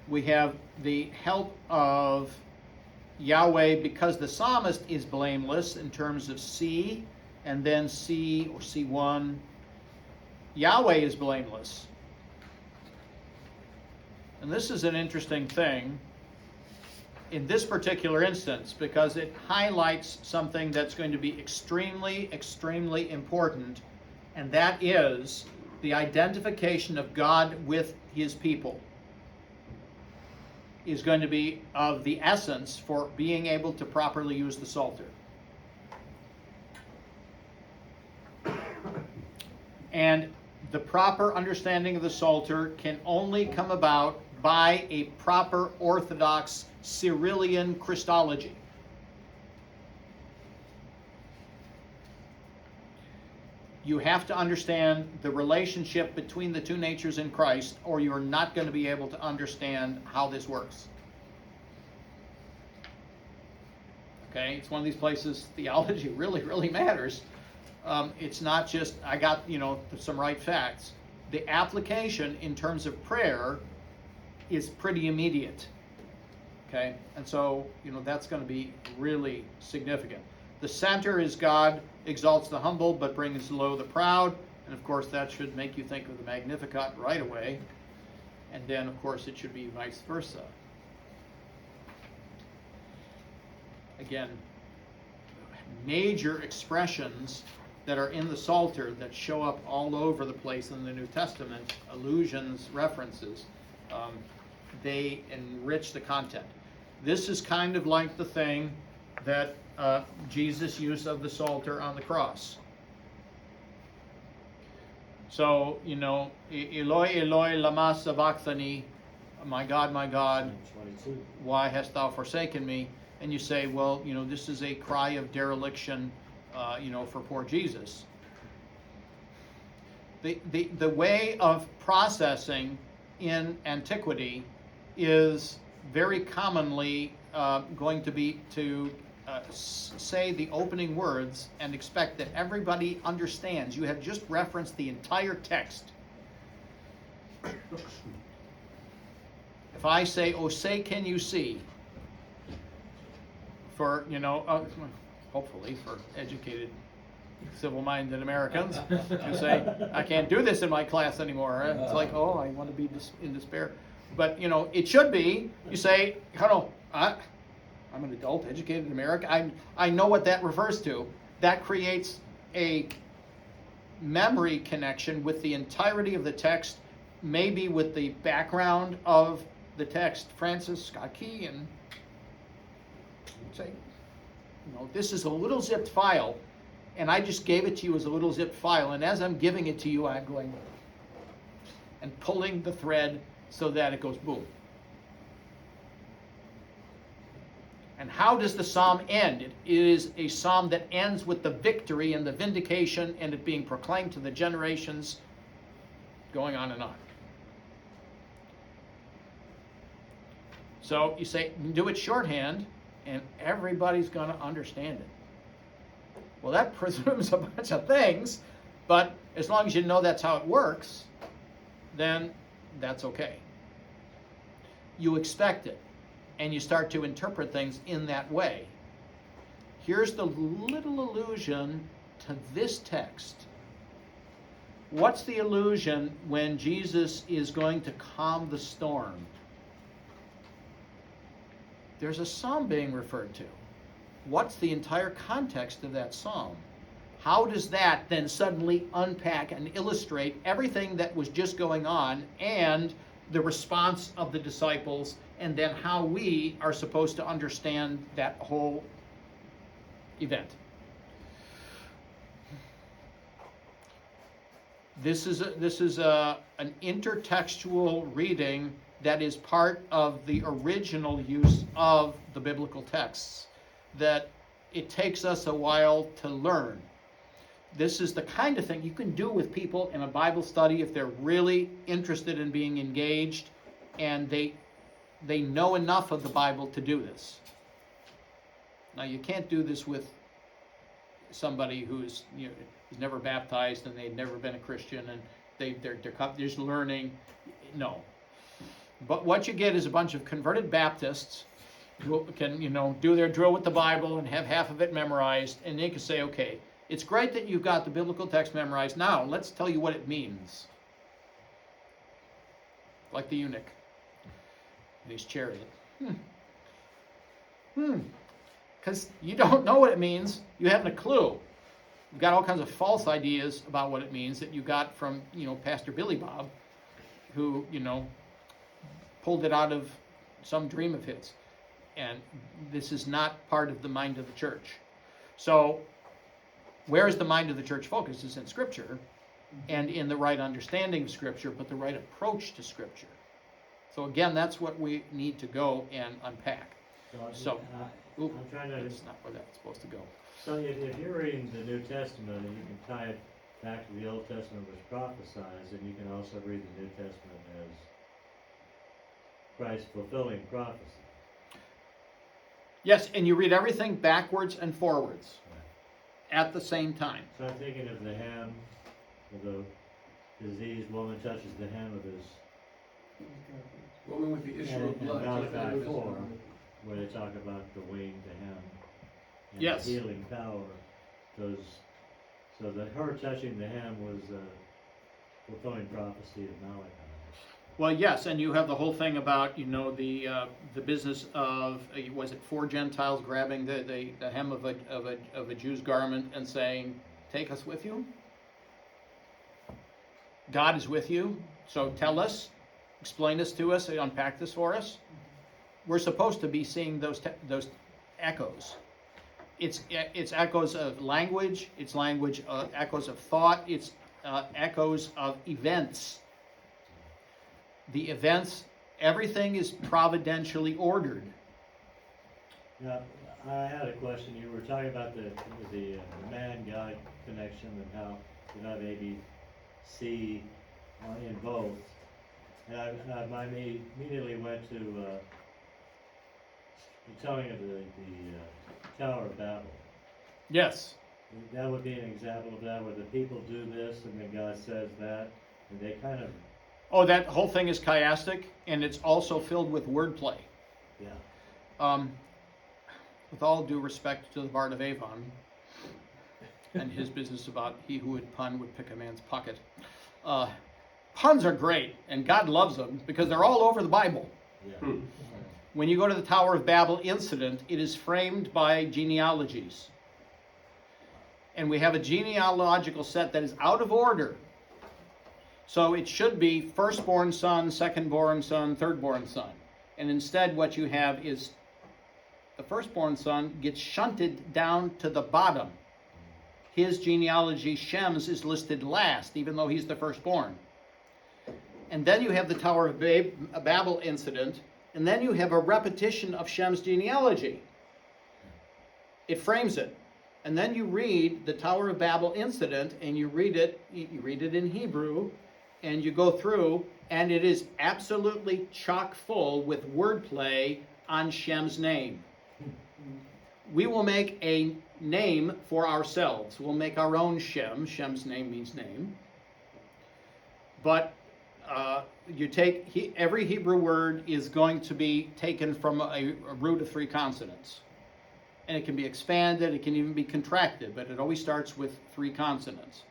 We have the help of Yahweh because the psalmist is blameless in terms of C, and then C or C1. Yahweh is blameless. And this is an interesting thing in this particular instance because it highlights something that's going to be extremely, extremely important, and that is the identification of God with his people is going to be of the essence for being able to properly use the Psalter. And the proper understanding of the Psalter can only come about by a proper Orthodox Cyrillian Christology. You have to understand the relationship between the two natures in Christ, or you're not going to be able to understand how this works. Okay, it's one of these places theology really, really matters. It's not just, I got, some right facts. The application in terms of prayer is pretty immediate. Okay, and so, that's going to be really significant. The center is God exalts the humble but brings low the proud. And of course that should make you think of the Magnificat right away. And then of course it should be vice versa. Again, major expressions that are in the Psalter that show up all over the place in the New Testament, allusions, references, they enrich the content. This is kind of like the thing that Jesus' use of the Psalter on the cross. So, Eloi, Eloi, lama sabachthani, my God, why hast thou forsaken me? And you say, well, this is a cry of dereliction, for poor Jesus. The way of processing in antiquity is very commonly going to be to say the opening words and expect that everybody understands. You have just referenced the entire text. If I say, "Oh, say can you see," for, hopefully for educated, civil-minded Americans, who say, "I can't do this in my class anymore." It's like, oh, I want to be in despair. But, it should be, you say, I'm an adult, educated American. I know what that refers to. That creates a memory connection with the entirety of the text, maybe with the background of the text. Francis Scott Key, and say, this is a little zipped file, and I just gave it to you as a little zipped file, and as I'm giving it to you, I'm going and pulling the thread so that it goes boom. And how does the psalm end? It is a psalm that ends with the victory and the vindication and it being proclaimed to the generations, going on and on. So you say, do it shorthand, and everybody's going to understand it. Well, that presumes a bunch of things, but as long as you know that's how it works, then that's okay. You expect it, and you start to interpret things in that way. Here's the little allusion to this text. What's the allusion when Jesus is going to calm the storm? There's a psalm being referred to. What's the entire context of that psalm? How does that then suddenly unpack and illustrate everything that was just going on and the response of the disciples, and then how we are supposed to understand that whole event? This is an intertextual reading that is part of the original use of the biblical texts, that it takes us a while to learn. This is the kind of thing you can do with people in a Bible study if they're really interested in being engaged and they know enough of the Bible to do this. Now, you can't do this with somebody who's who's never baptized and they've never been a Christian and they're just learning. No. But what you get is a bunch of converted Baptists who can, do their drill with the Bible and have half of it memorized, and they can say, okay, it's great that you've got the biblical text memorized. Now, let's tell you what it means. Like the eunuch in his chariot. Because you don't know what it means. You haven't a clue. You've got all kinds of false ideas about what it means that you got from, Pastor Billy Bob, who, pulled it out of some dream of his. And this is not part of the mind of the church. So, where is the mind of the church focused? Is in Scripture, and in the right understanding of Scripture, but the right approach to Scripture. So again, that's what we need to go and unpack. So, I'm trying to. that's not where that's supposed to go. So if you're reading the New Testament and you can tie it back to the Old Testament which prophesies, and you can also read the New Testament as Christ fulfilling prophecy. Yes, and you read everything backwards and forwards at the same time. So I'm thinking of the hem of the diseased woman touches the hem of his. Woman with the issue of blood. Malachi 4, where they talk about the wing, the hem, and Yes. the healing power. So that her touching the hem was fulfilling prophecy of Malachi. Well, yes, and you have the whole thing about the business of was it 4 Gentiles grabbing the hem of a Jew's garment and saying, "Take us with you. God is with you, so tell us, explain this to us, unpack this for us." We're supposed to be seeing those echoes. It's echoes of language. It's language echoes of thought. It's echoes of events. The events, everything is providentially ordered. Now, I had a question. You were talking about the man-God connection and how, maybe see in both. And I immediately went to the telling of the Tower of Babel. Yes. That would be an example of that, where the people do this and then God says that, and they kind of, Oh, that whole thing is chiastic, and it's also filled with wordplay. yeah. With all due respect to the Bard of Avon and his business about he who would pun would pick a man's pocket. Puns are great, and God loves them because they're all over the Bible. Yeah. When you go to the Tower of Babel incident, it is framed by genealogies. And we have a genealogical set that is out of order. So it should be firstborn son, secondborn son, thirdborn son. And instead what you have is the firstborn son gets shunted down to the bottom. His genealogy, Shem's, is listed last, even though he's the firstborn. And then you have the Tower of Babel incident, and then you have a repetition of Shem's genealogy. It frames it. And then you read the Tower of Babel incident, and you read it in Hebrew, and you go through, and it is absolutely chock full with wordplay on Shem's name. We will make a name for ourselves. We'll make our own Shem. Shem's name means name. But you take every Hebrew word is going to be taken from a root of 3 consonants. And it can be expanded, it can even be contracted, but it always starts with 3 consonants.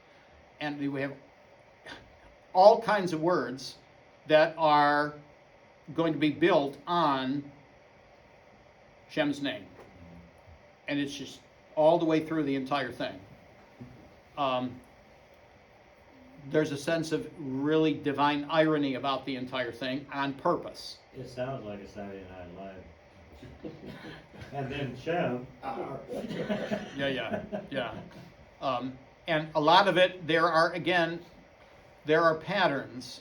And we have all kinds of words that are going to be built on Shem's name. And it's just all the way through the entire thing. There's a sense of really divine irony about the entire thing on purpose. It sounds like a Saturday Night Live. And then Shem. Yeah. And a lot of it, there are patterns.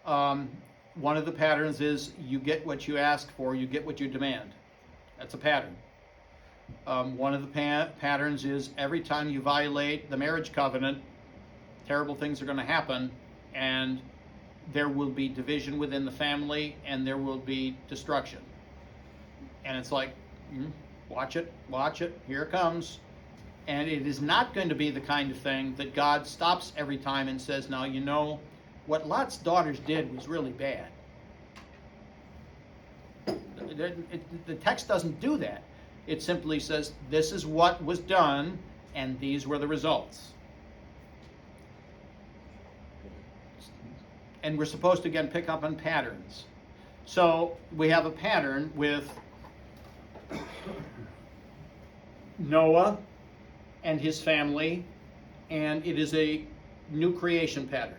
One of the patterns is you get what you ask for, you get what you demand. That's a pattern. One of the patterns is every time you violate the marriage covenant, terrible things are going to happen, and there will be division within the family, and there will be destruction. And it's like, watch it, here it comes. And it is not going to be the kind of thing that God stops every time and says, now, you know, what Lot's daughters did was really bad. The text doesn't do that. It simply says, this is what was done, and these were the results. And we're supposed to, again, pick up on patterns. So we have a pattern with Noah and his family, and it is a new creation pattern.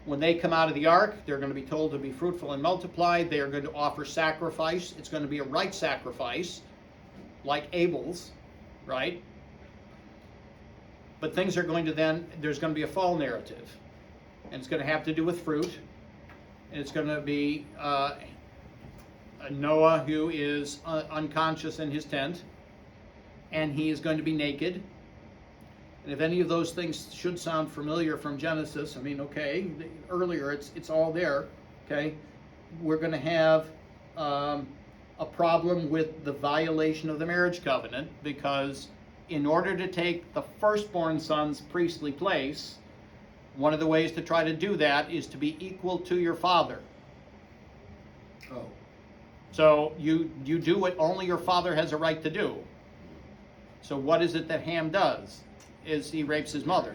When they come out of the ark, they're going to be told to be fruitful and multiply. They are going to offer sacrifice. It's going to be a right sacrifice, like Abel's, right? But things are going to there's going to be a fall narrative. And it's going to have to do with fruit. And it's going to be Noah, who is unconscious in his tent. And he is going to be naked. And if any of those things should sound familiar from Genesis, I mean, okay, earlier it's all there, okay? We're going to have a problem with the violation of the marriage covenant, because in order to take the firstborn son's priestly place, one of the ways to try to do that is to be equal to your father. Oh. So you do what only your father has a right to do. So what is it that Ham does? Is he rapes his mother.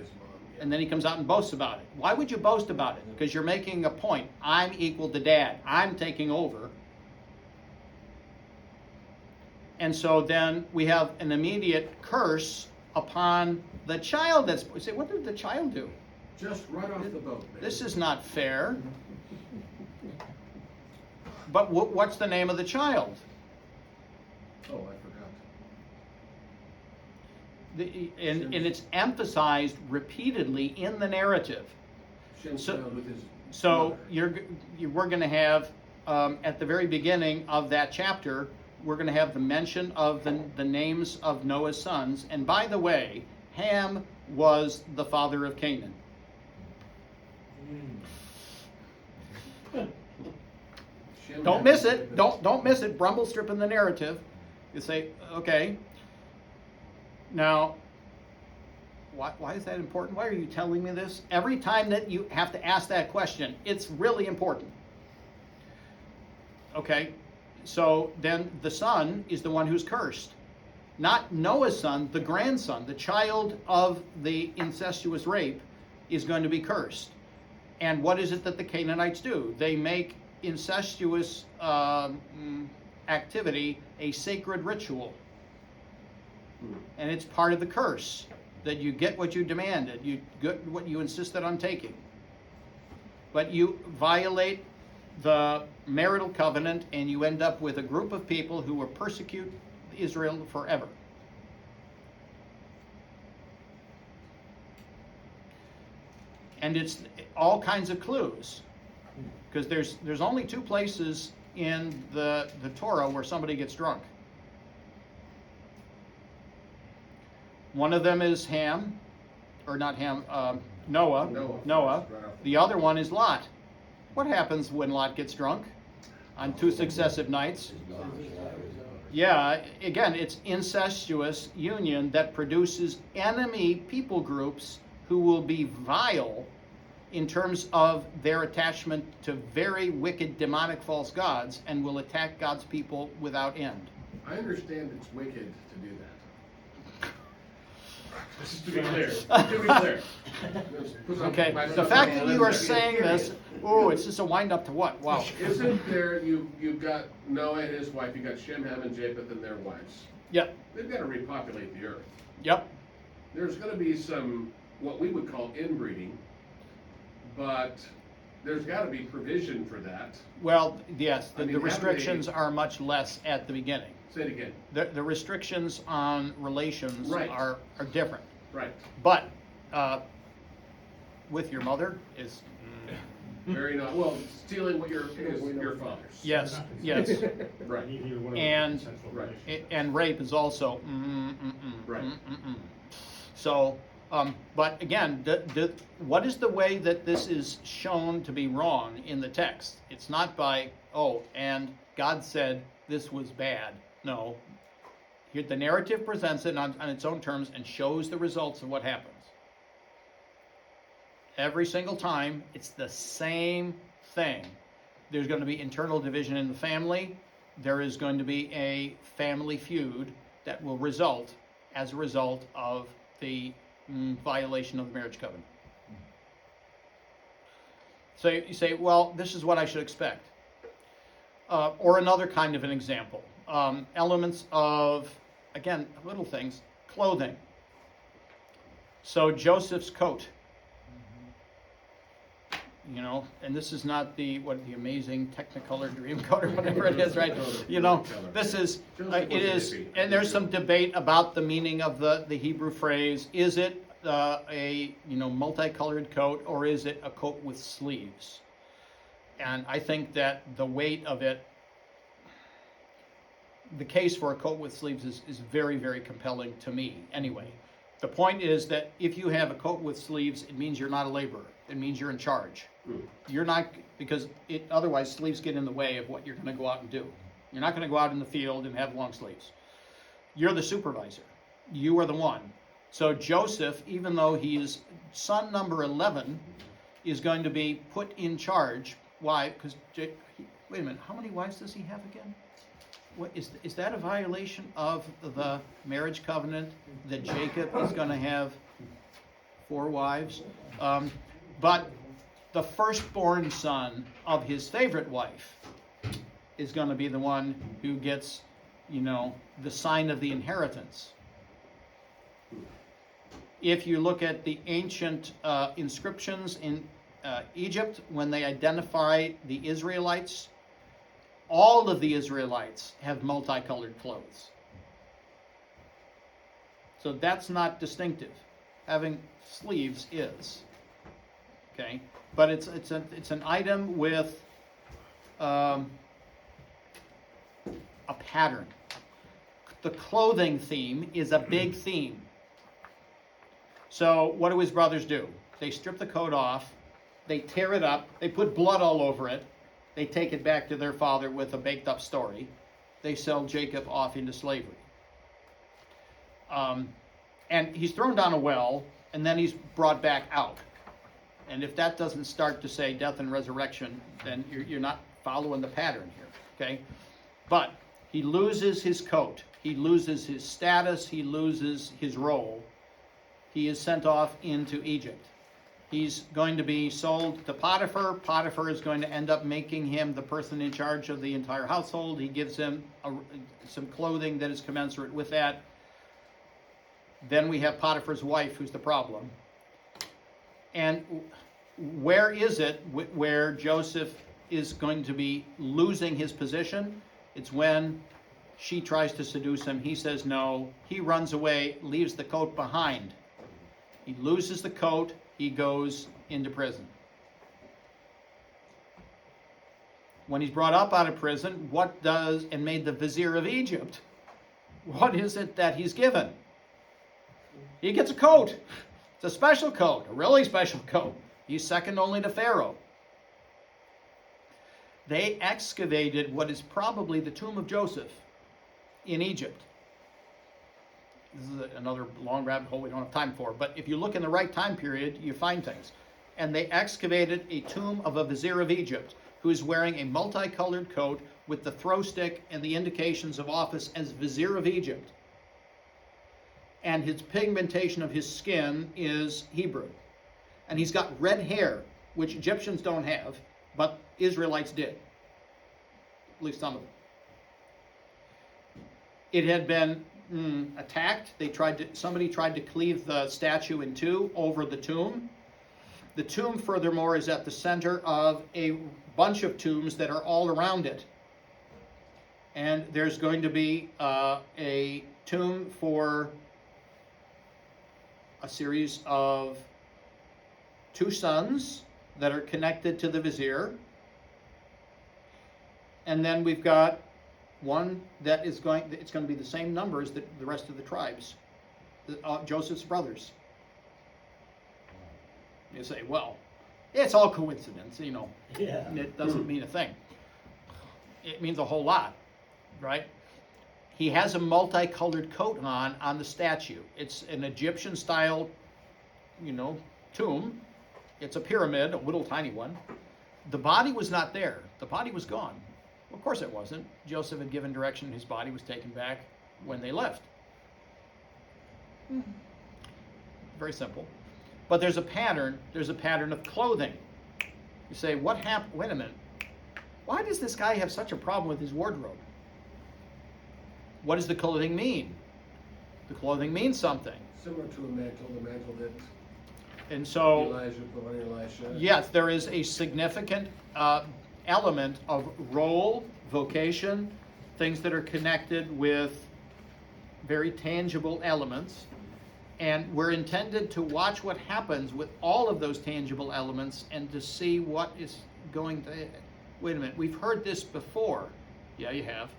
And then he comes out and boasts about it. Why would you boast about it? Because you're making a point. I'm equal to dad. I'm taking over. And so then we have an immediate curse upon the child that's... Say, what did the child do? Just right off the boat, man. This is not fair. But what's the name of the child? Oh, I forgot. And it's emphasized repeatedly in the narrative. Shem's child with his So mother. we're going to have, at the very beginning of that chapter, we're going to have the mention of the names of Noah's sons. And by the way, Ham was the father of Canaan. Don't miss it. Don't miss it. Brumble stripping the narrative. You say, okay. Now, why is that important? Why are you telling me this? Every time that you have to ask that question, it's really important. Okay, so then the son is the one who's cursed. Not Noah's son, the grandson, the child of the incestuous rape is going to be cursed. And what is it that the Canaanites do? They make incestuous activity a sacred ritual. And it's part of the curse, that you get what you demanded, you get what you insisted on taking. But you violate the marital covenant and you end up with a group of people who will persecute Israel forever. And it's all kinds of clues, because there's only two places in the Torah where somebody gets drunk. One of them is Noah. Noah. The other one is Lot. What happens when Lot gets drunk on 2 successive nights? Yeah, again, it's incestuous union that produces enemy people groups who will be vile in terms of their attachment to very wicked demonic false gods and will attack God's people without end. I understand it's wicked to do that. Just to be clear. Okay, the fact that you are saying this, it's just a wind up to what? Wow. Isn't there, you've got Noah and his wife, you've got Shem, Ham, and Japheth and their wives. Yep. They've got to repopulate the earth. Yep. There's going to be some, what we would call inbreeding, but there's got to be provision for that. Well, yes, the I mean, restrictions are much less at the beginning. Say it again. The restrictions on relations Right. are different. Right. But with your mother is Very not, well, stealing what your father's. yes. Right. And rape is also Right. So, but again, what is the way that this is shown to be wrong in the text? It's not by, and God said this was bad. No. Here, the narrative presents it on its own terms and shows the results of what happens. Every single time, it's the same thing. There's going to be internal division in the family. There is going to be a family feud that will result as a result of the violation of the marriage covenant. So you say, well, this is what I should expect. Or another kind of an example. Elements of, again, little things, clothing. So Joseph's coat. You know, and this is not the amazing Technicolor dream coat or whatever it is, right? You know, this is, it is, and there's some debate about the meaning of the Hebrew phrase. Is it a multicolored coat, or is it a coat with sleeves? And I think that the weight of it, the case for a coat with sleeves is very, very compelling to me anyway. The point is that if you have a coat with sleeves, it means you're not a laborer. It means you're in charge. You're not, because otherwise sleeves get in the way of what you're going to go out and do. You're not going to go out in the field and have long sleeves. You're the supervisor. You are the one. So Joseph, even though he is son number 11, is going to be put in charge. Why? Because, wait a minute, how many wives does he have again? What, is that a violation of the marriage covenant that Jacob is going to have 4 wives? But the firstborn son of his favorite wife is going to be the one who gets, the sign of the inheritance. If you look at the ancient inscriptions in Egypt, when they identify the Israelites, all of the Israelites have multicolored clothes. So that's not distinctive. Having sleeves is. Okay, but it's an item with a pattern. The clothing theme is a big theme. So what do his brothers do? They strip the coat off, they tear it up, they put blood all over it, they take it back to their father with a baked up story. They sell Jacob off into slavery. And he's thrown down a well, and then he's brought back out. And if that doesn't start to say death and resurrection, then you're not following the pattern here, okay? But he loses his coat. He loses his status. He loses his role. He is sent off into Egypt. He's going to be sold to Potiphar. Potiphar is going to end up making him the person in charge of the entire household. He gives him some clothing that is commensurate with that. Then we have Potiphar's wife, who's the problem. And where is it where Joseph is going to be losing his position? It's when she tries to seduce him. He says no. He runs away, leaves the coat behind. He loses the coat. He goes into prison. When he's brought up out of prison, and made the vizier of Egypt, what is it that he's given? He gets a coat. It's a special coat, a really special coat. He's second only to Pharaoh. They excavated what is probably the tomb of Joseph in Egypt. This is another long rabbit hole we don't have time for, but if you look in the right time period, you find things. And they excavated a tomb of a vizier of Egypt who is wearing a multicolored coat with the throw stick and the indications of office as vizier of Egypt. And his pigmentation of his skin is Hebrew. And he's got red hair, which Egyptians don't have, but Israelites did. At least some of them. It had been attacked. Somebody tried to cleave the statue in two over the tomb. The tomb, furthermore, is at the center of a bunch of tombs that are all around it. And there's going to be a tomb for a series of two sons that are connected to the vizier. And then we've got one that it's going to be the same number as the rest of the tribes, Joseph's brothers. You say, well, it's all coincidence, you know. Yeah. It doesn't mean a thing. It means a whole lot, right? He has a multicolored coat on the statue. It's an Egyptian-style, tomb. It's a pyramid, a little tiny one. The body was not there. The body was gone. Of course it wasn't. Joseph had given direction. His body was taken back when they left. Very simple. But there's a pattern. There's a pattern of clothing. You say, what happened? Wait a minute. Why does this guy have such a problem with his wardrobe? What does the clothing mean? The clothing means something. Similar to the mantle that And so, Elijah put on Elisha. yes, there is a significant element of role, vocation, things that are connected with very tangible elements. And we're intended to watch what happens with all of those tangible elements and to see what is going to... Wait a minute, we've heard this before. Yeah, you have.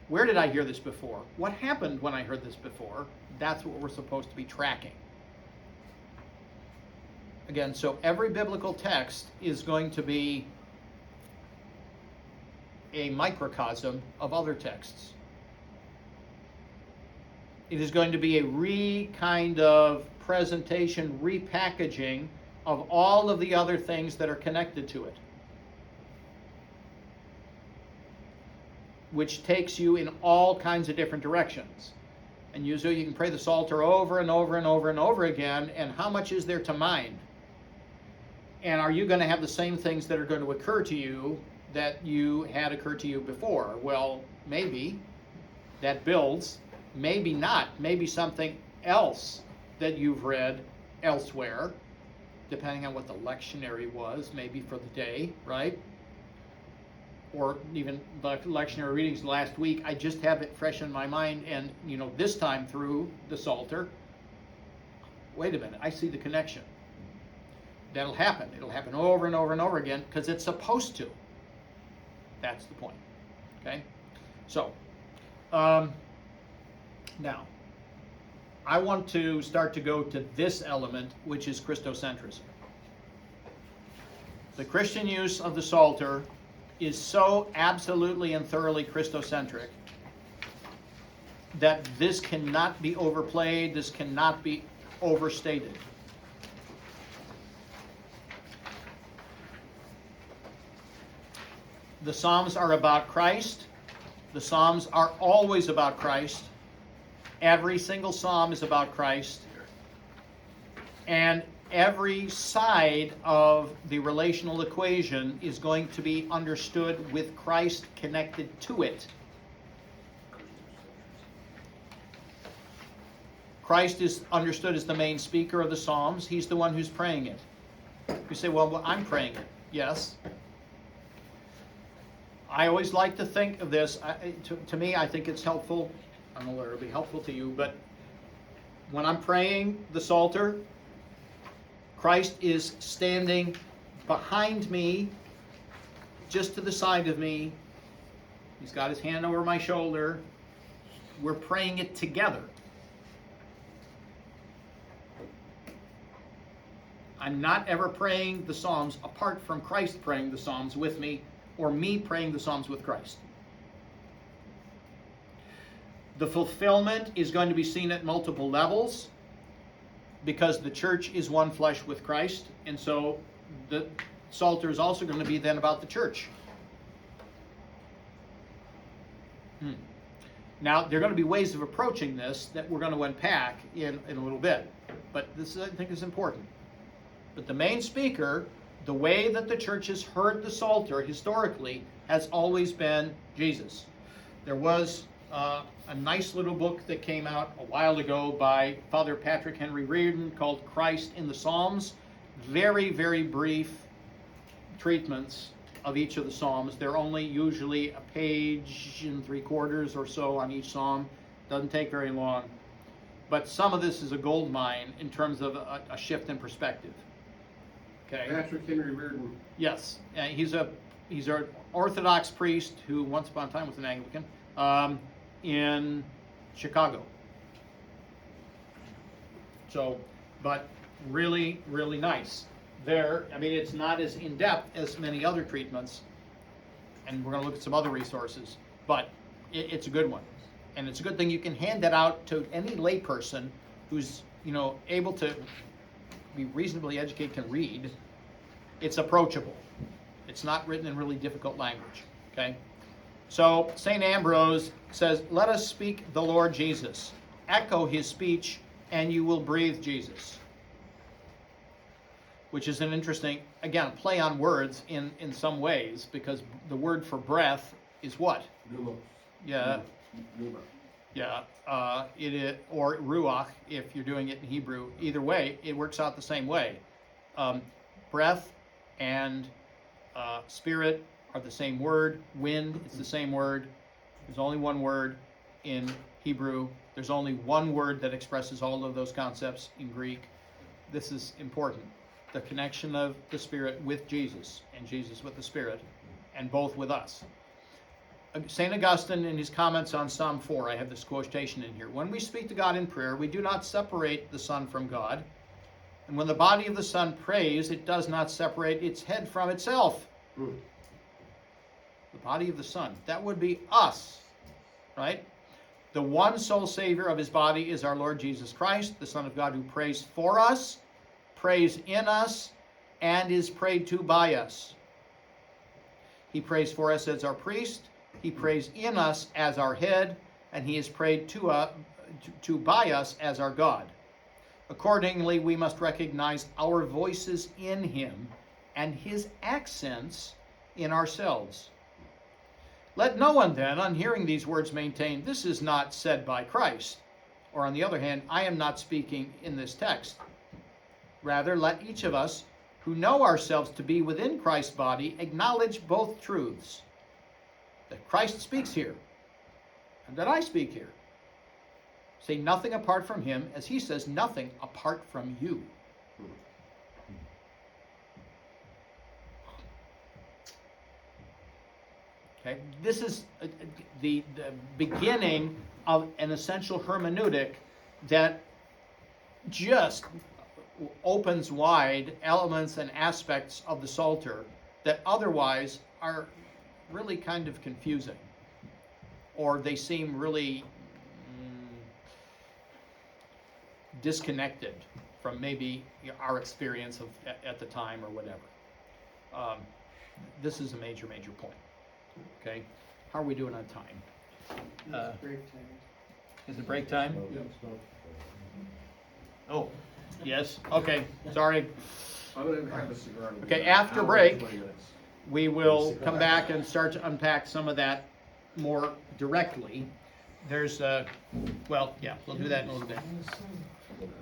Where did I hear this before? What happened when I heard this before? That's what we're supposed to be tracking. Again, so every biblical text is going to be a microcosm of other texts. It is going to be a kind of presentation, repackaging of all of the other things that are connected to it, which takes you in all kinds of different directions. And usually you can pray the Psalter over and over and over and over again, and how much is there to mind? And are you going to have the same things that are going to occur to you that you had occur to you before? Well, maybe that builds, maybe not. Maybe something else that you've read elsewhere, depending on what the lectionary was, maybe for the day, right? Or even the lectionary readings last week, I just have it fresh in my mind, and this time through the Psalter, wait a minute, I see the connection. That'll happen. It'll happen over and over and over again because it's supposed to. That's the point. Okay? So, now, I want to start to go to this element, which is Christocentrism. The Christian use of the Psalter is so absolutely and thoroughly Christocentric that this cannot be overplayed, this cannot be overstated. The Psalms are about Christ. The Psalms are always about Christ. Every single Psalm is about Christ. And every side of the relational equation is going to be understood with Christ connected to it. Christ is understood as the main speaker of the Psalms. He's the one who's praying it. You say, well, I'm praying it. Yes. I always like to think of this. To me, I think it's helpful. I don't know whether it'll be helpful to you, but when I'm praying the Psalter, Christ is standing behind me, just to the side of me. He's got his hand over my shoulder. We're praying it together. I'm not ever praying the Psalms apart from Christ praying the Psalms with me, or me praying the Psalms with Christ. The fulfillment is going to be seen at multiple levels because the church is one flesh with Christ, and so the Psalter is also going to be then about the church. Now, there are going to be ways of approaching this that we're going to unpack in a little bit, but this, I think, is important. But the main speaker, the way that the church has heard the Psalter historically, has always been Jesus. There was a nice little book that came out a while ago by Father Patrick Henry Reardon called Christ in the Psalms. Very, very brief treatments of each of the Psalms. They're only usually a page and 3/4 or so on each Psalm. Doesn't take very long. But some of this is a gold mine in terms of a shift in perspective. Okay. Patrick Henry Reardon. Yes, he's an Orthodox priest who once upon a time was an Anglican in Chicago. So, but really, really nice. It's not as in-depth as many other treatments, and we're going to look at some other resources, but it's a good one. And it's a good thing you can hand that out to any layperson who's, able to be reasonably educated, can read. It's approachable. It's not written in really difficult language, okay? So St. Ambrose says, let us speak the Lord Jesus. Echo his speech, and you will breathe Jesus. Which is an interesting, again, play on words in some ways, because the word for breath is what? Pneumos. Yeah. Pneuma. Yeah, it is, or ruach if you're doing it in Hebrew. Either way, it works out the same way. Breath and spirit are the same word. Wind, it's the same word. There's only one word in Hebrew. There's only one word that expresses all of those concepts in Greek. This is important. The connection of the Spirit with Jesus and Jesus with the Spirit, and both with us. St. Augustine, in his comments on Psalm 4, I have this quotation in here. When we speak to God in prayer, we do not separate the Son from God. And when the body of the Son prays, it does not separate its head from itself. The body of the Son. That would be us, right? The one sole Savior of his body is our Lord Jesus Christ, the Son of God, who prays for us, prays in us, and is prayed to by us. He prays for us as our priest. He prays in us as our head, and he is prayed to by us as our God. Accordingly, we must recognize our voices in him and his accents in ourselves. Let no one then, on hearing these words, maintain, this is not said by Christ. Or on the other hand, I am not speaking in this text. Rather, let each of us who know ourselves to be within Christ's body acknowledge both truths. That Christ speaks here, and that I speak here. Say nothing apart from him, as he says nothing apart from you. Okay, this is the beginning of an essential hermeneutic that just opens wide elements and aspects of the Psalter that otherwise are really kind of confusing, or they seem really disconnected from maybe our experience of at the time or whatever. This is a major point. Okay, how are we doing on time? Is it break time? Oh, yes. Okay, sorry. I'm gonna have a cigar. in Okay, an after hour and break. 20 minutes. We will come back and start to unpack some of that more directly. There's, well, yeah, we'll do that in a little bit.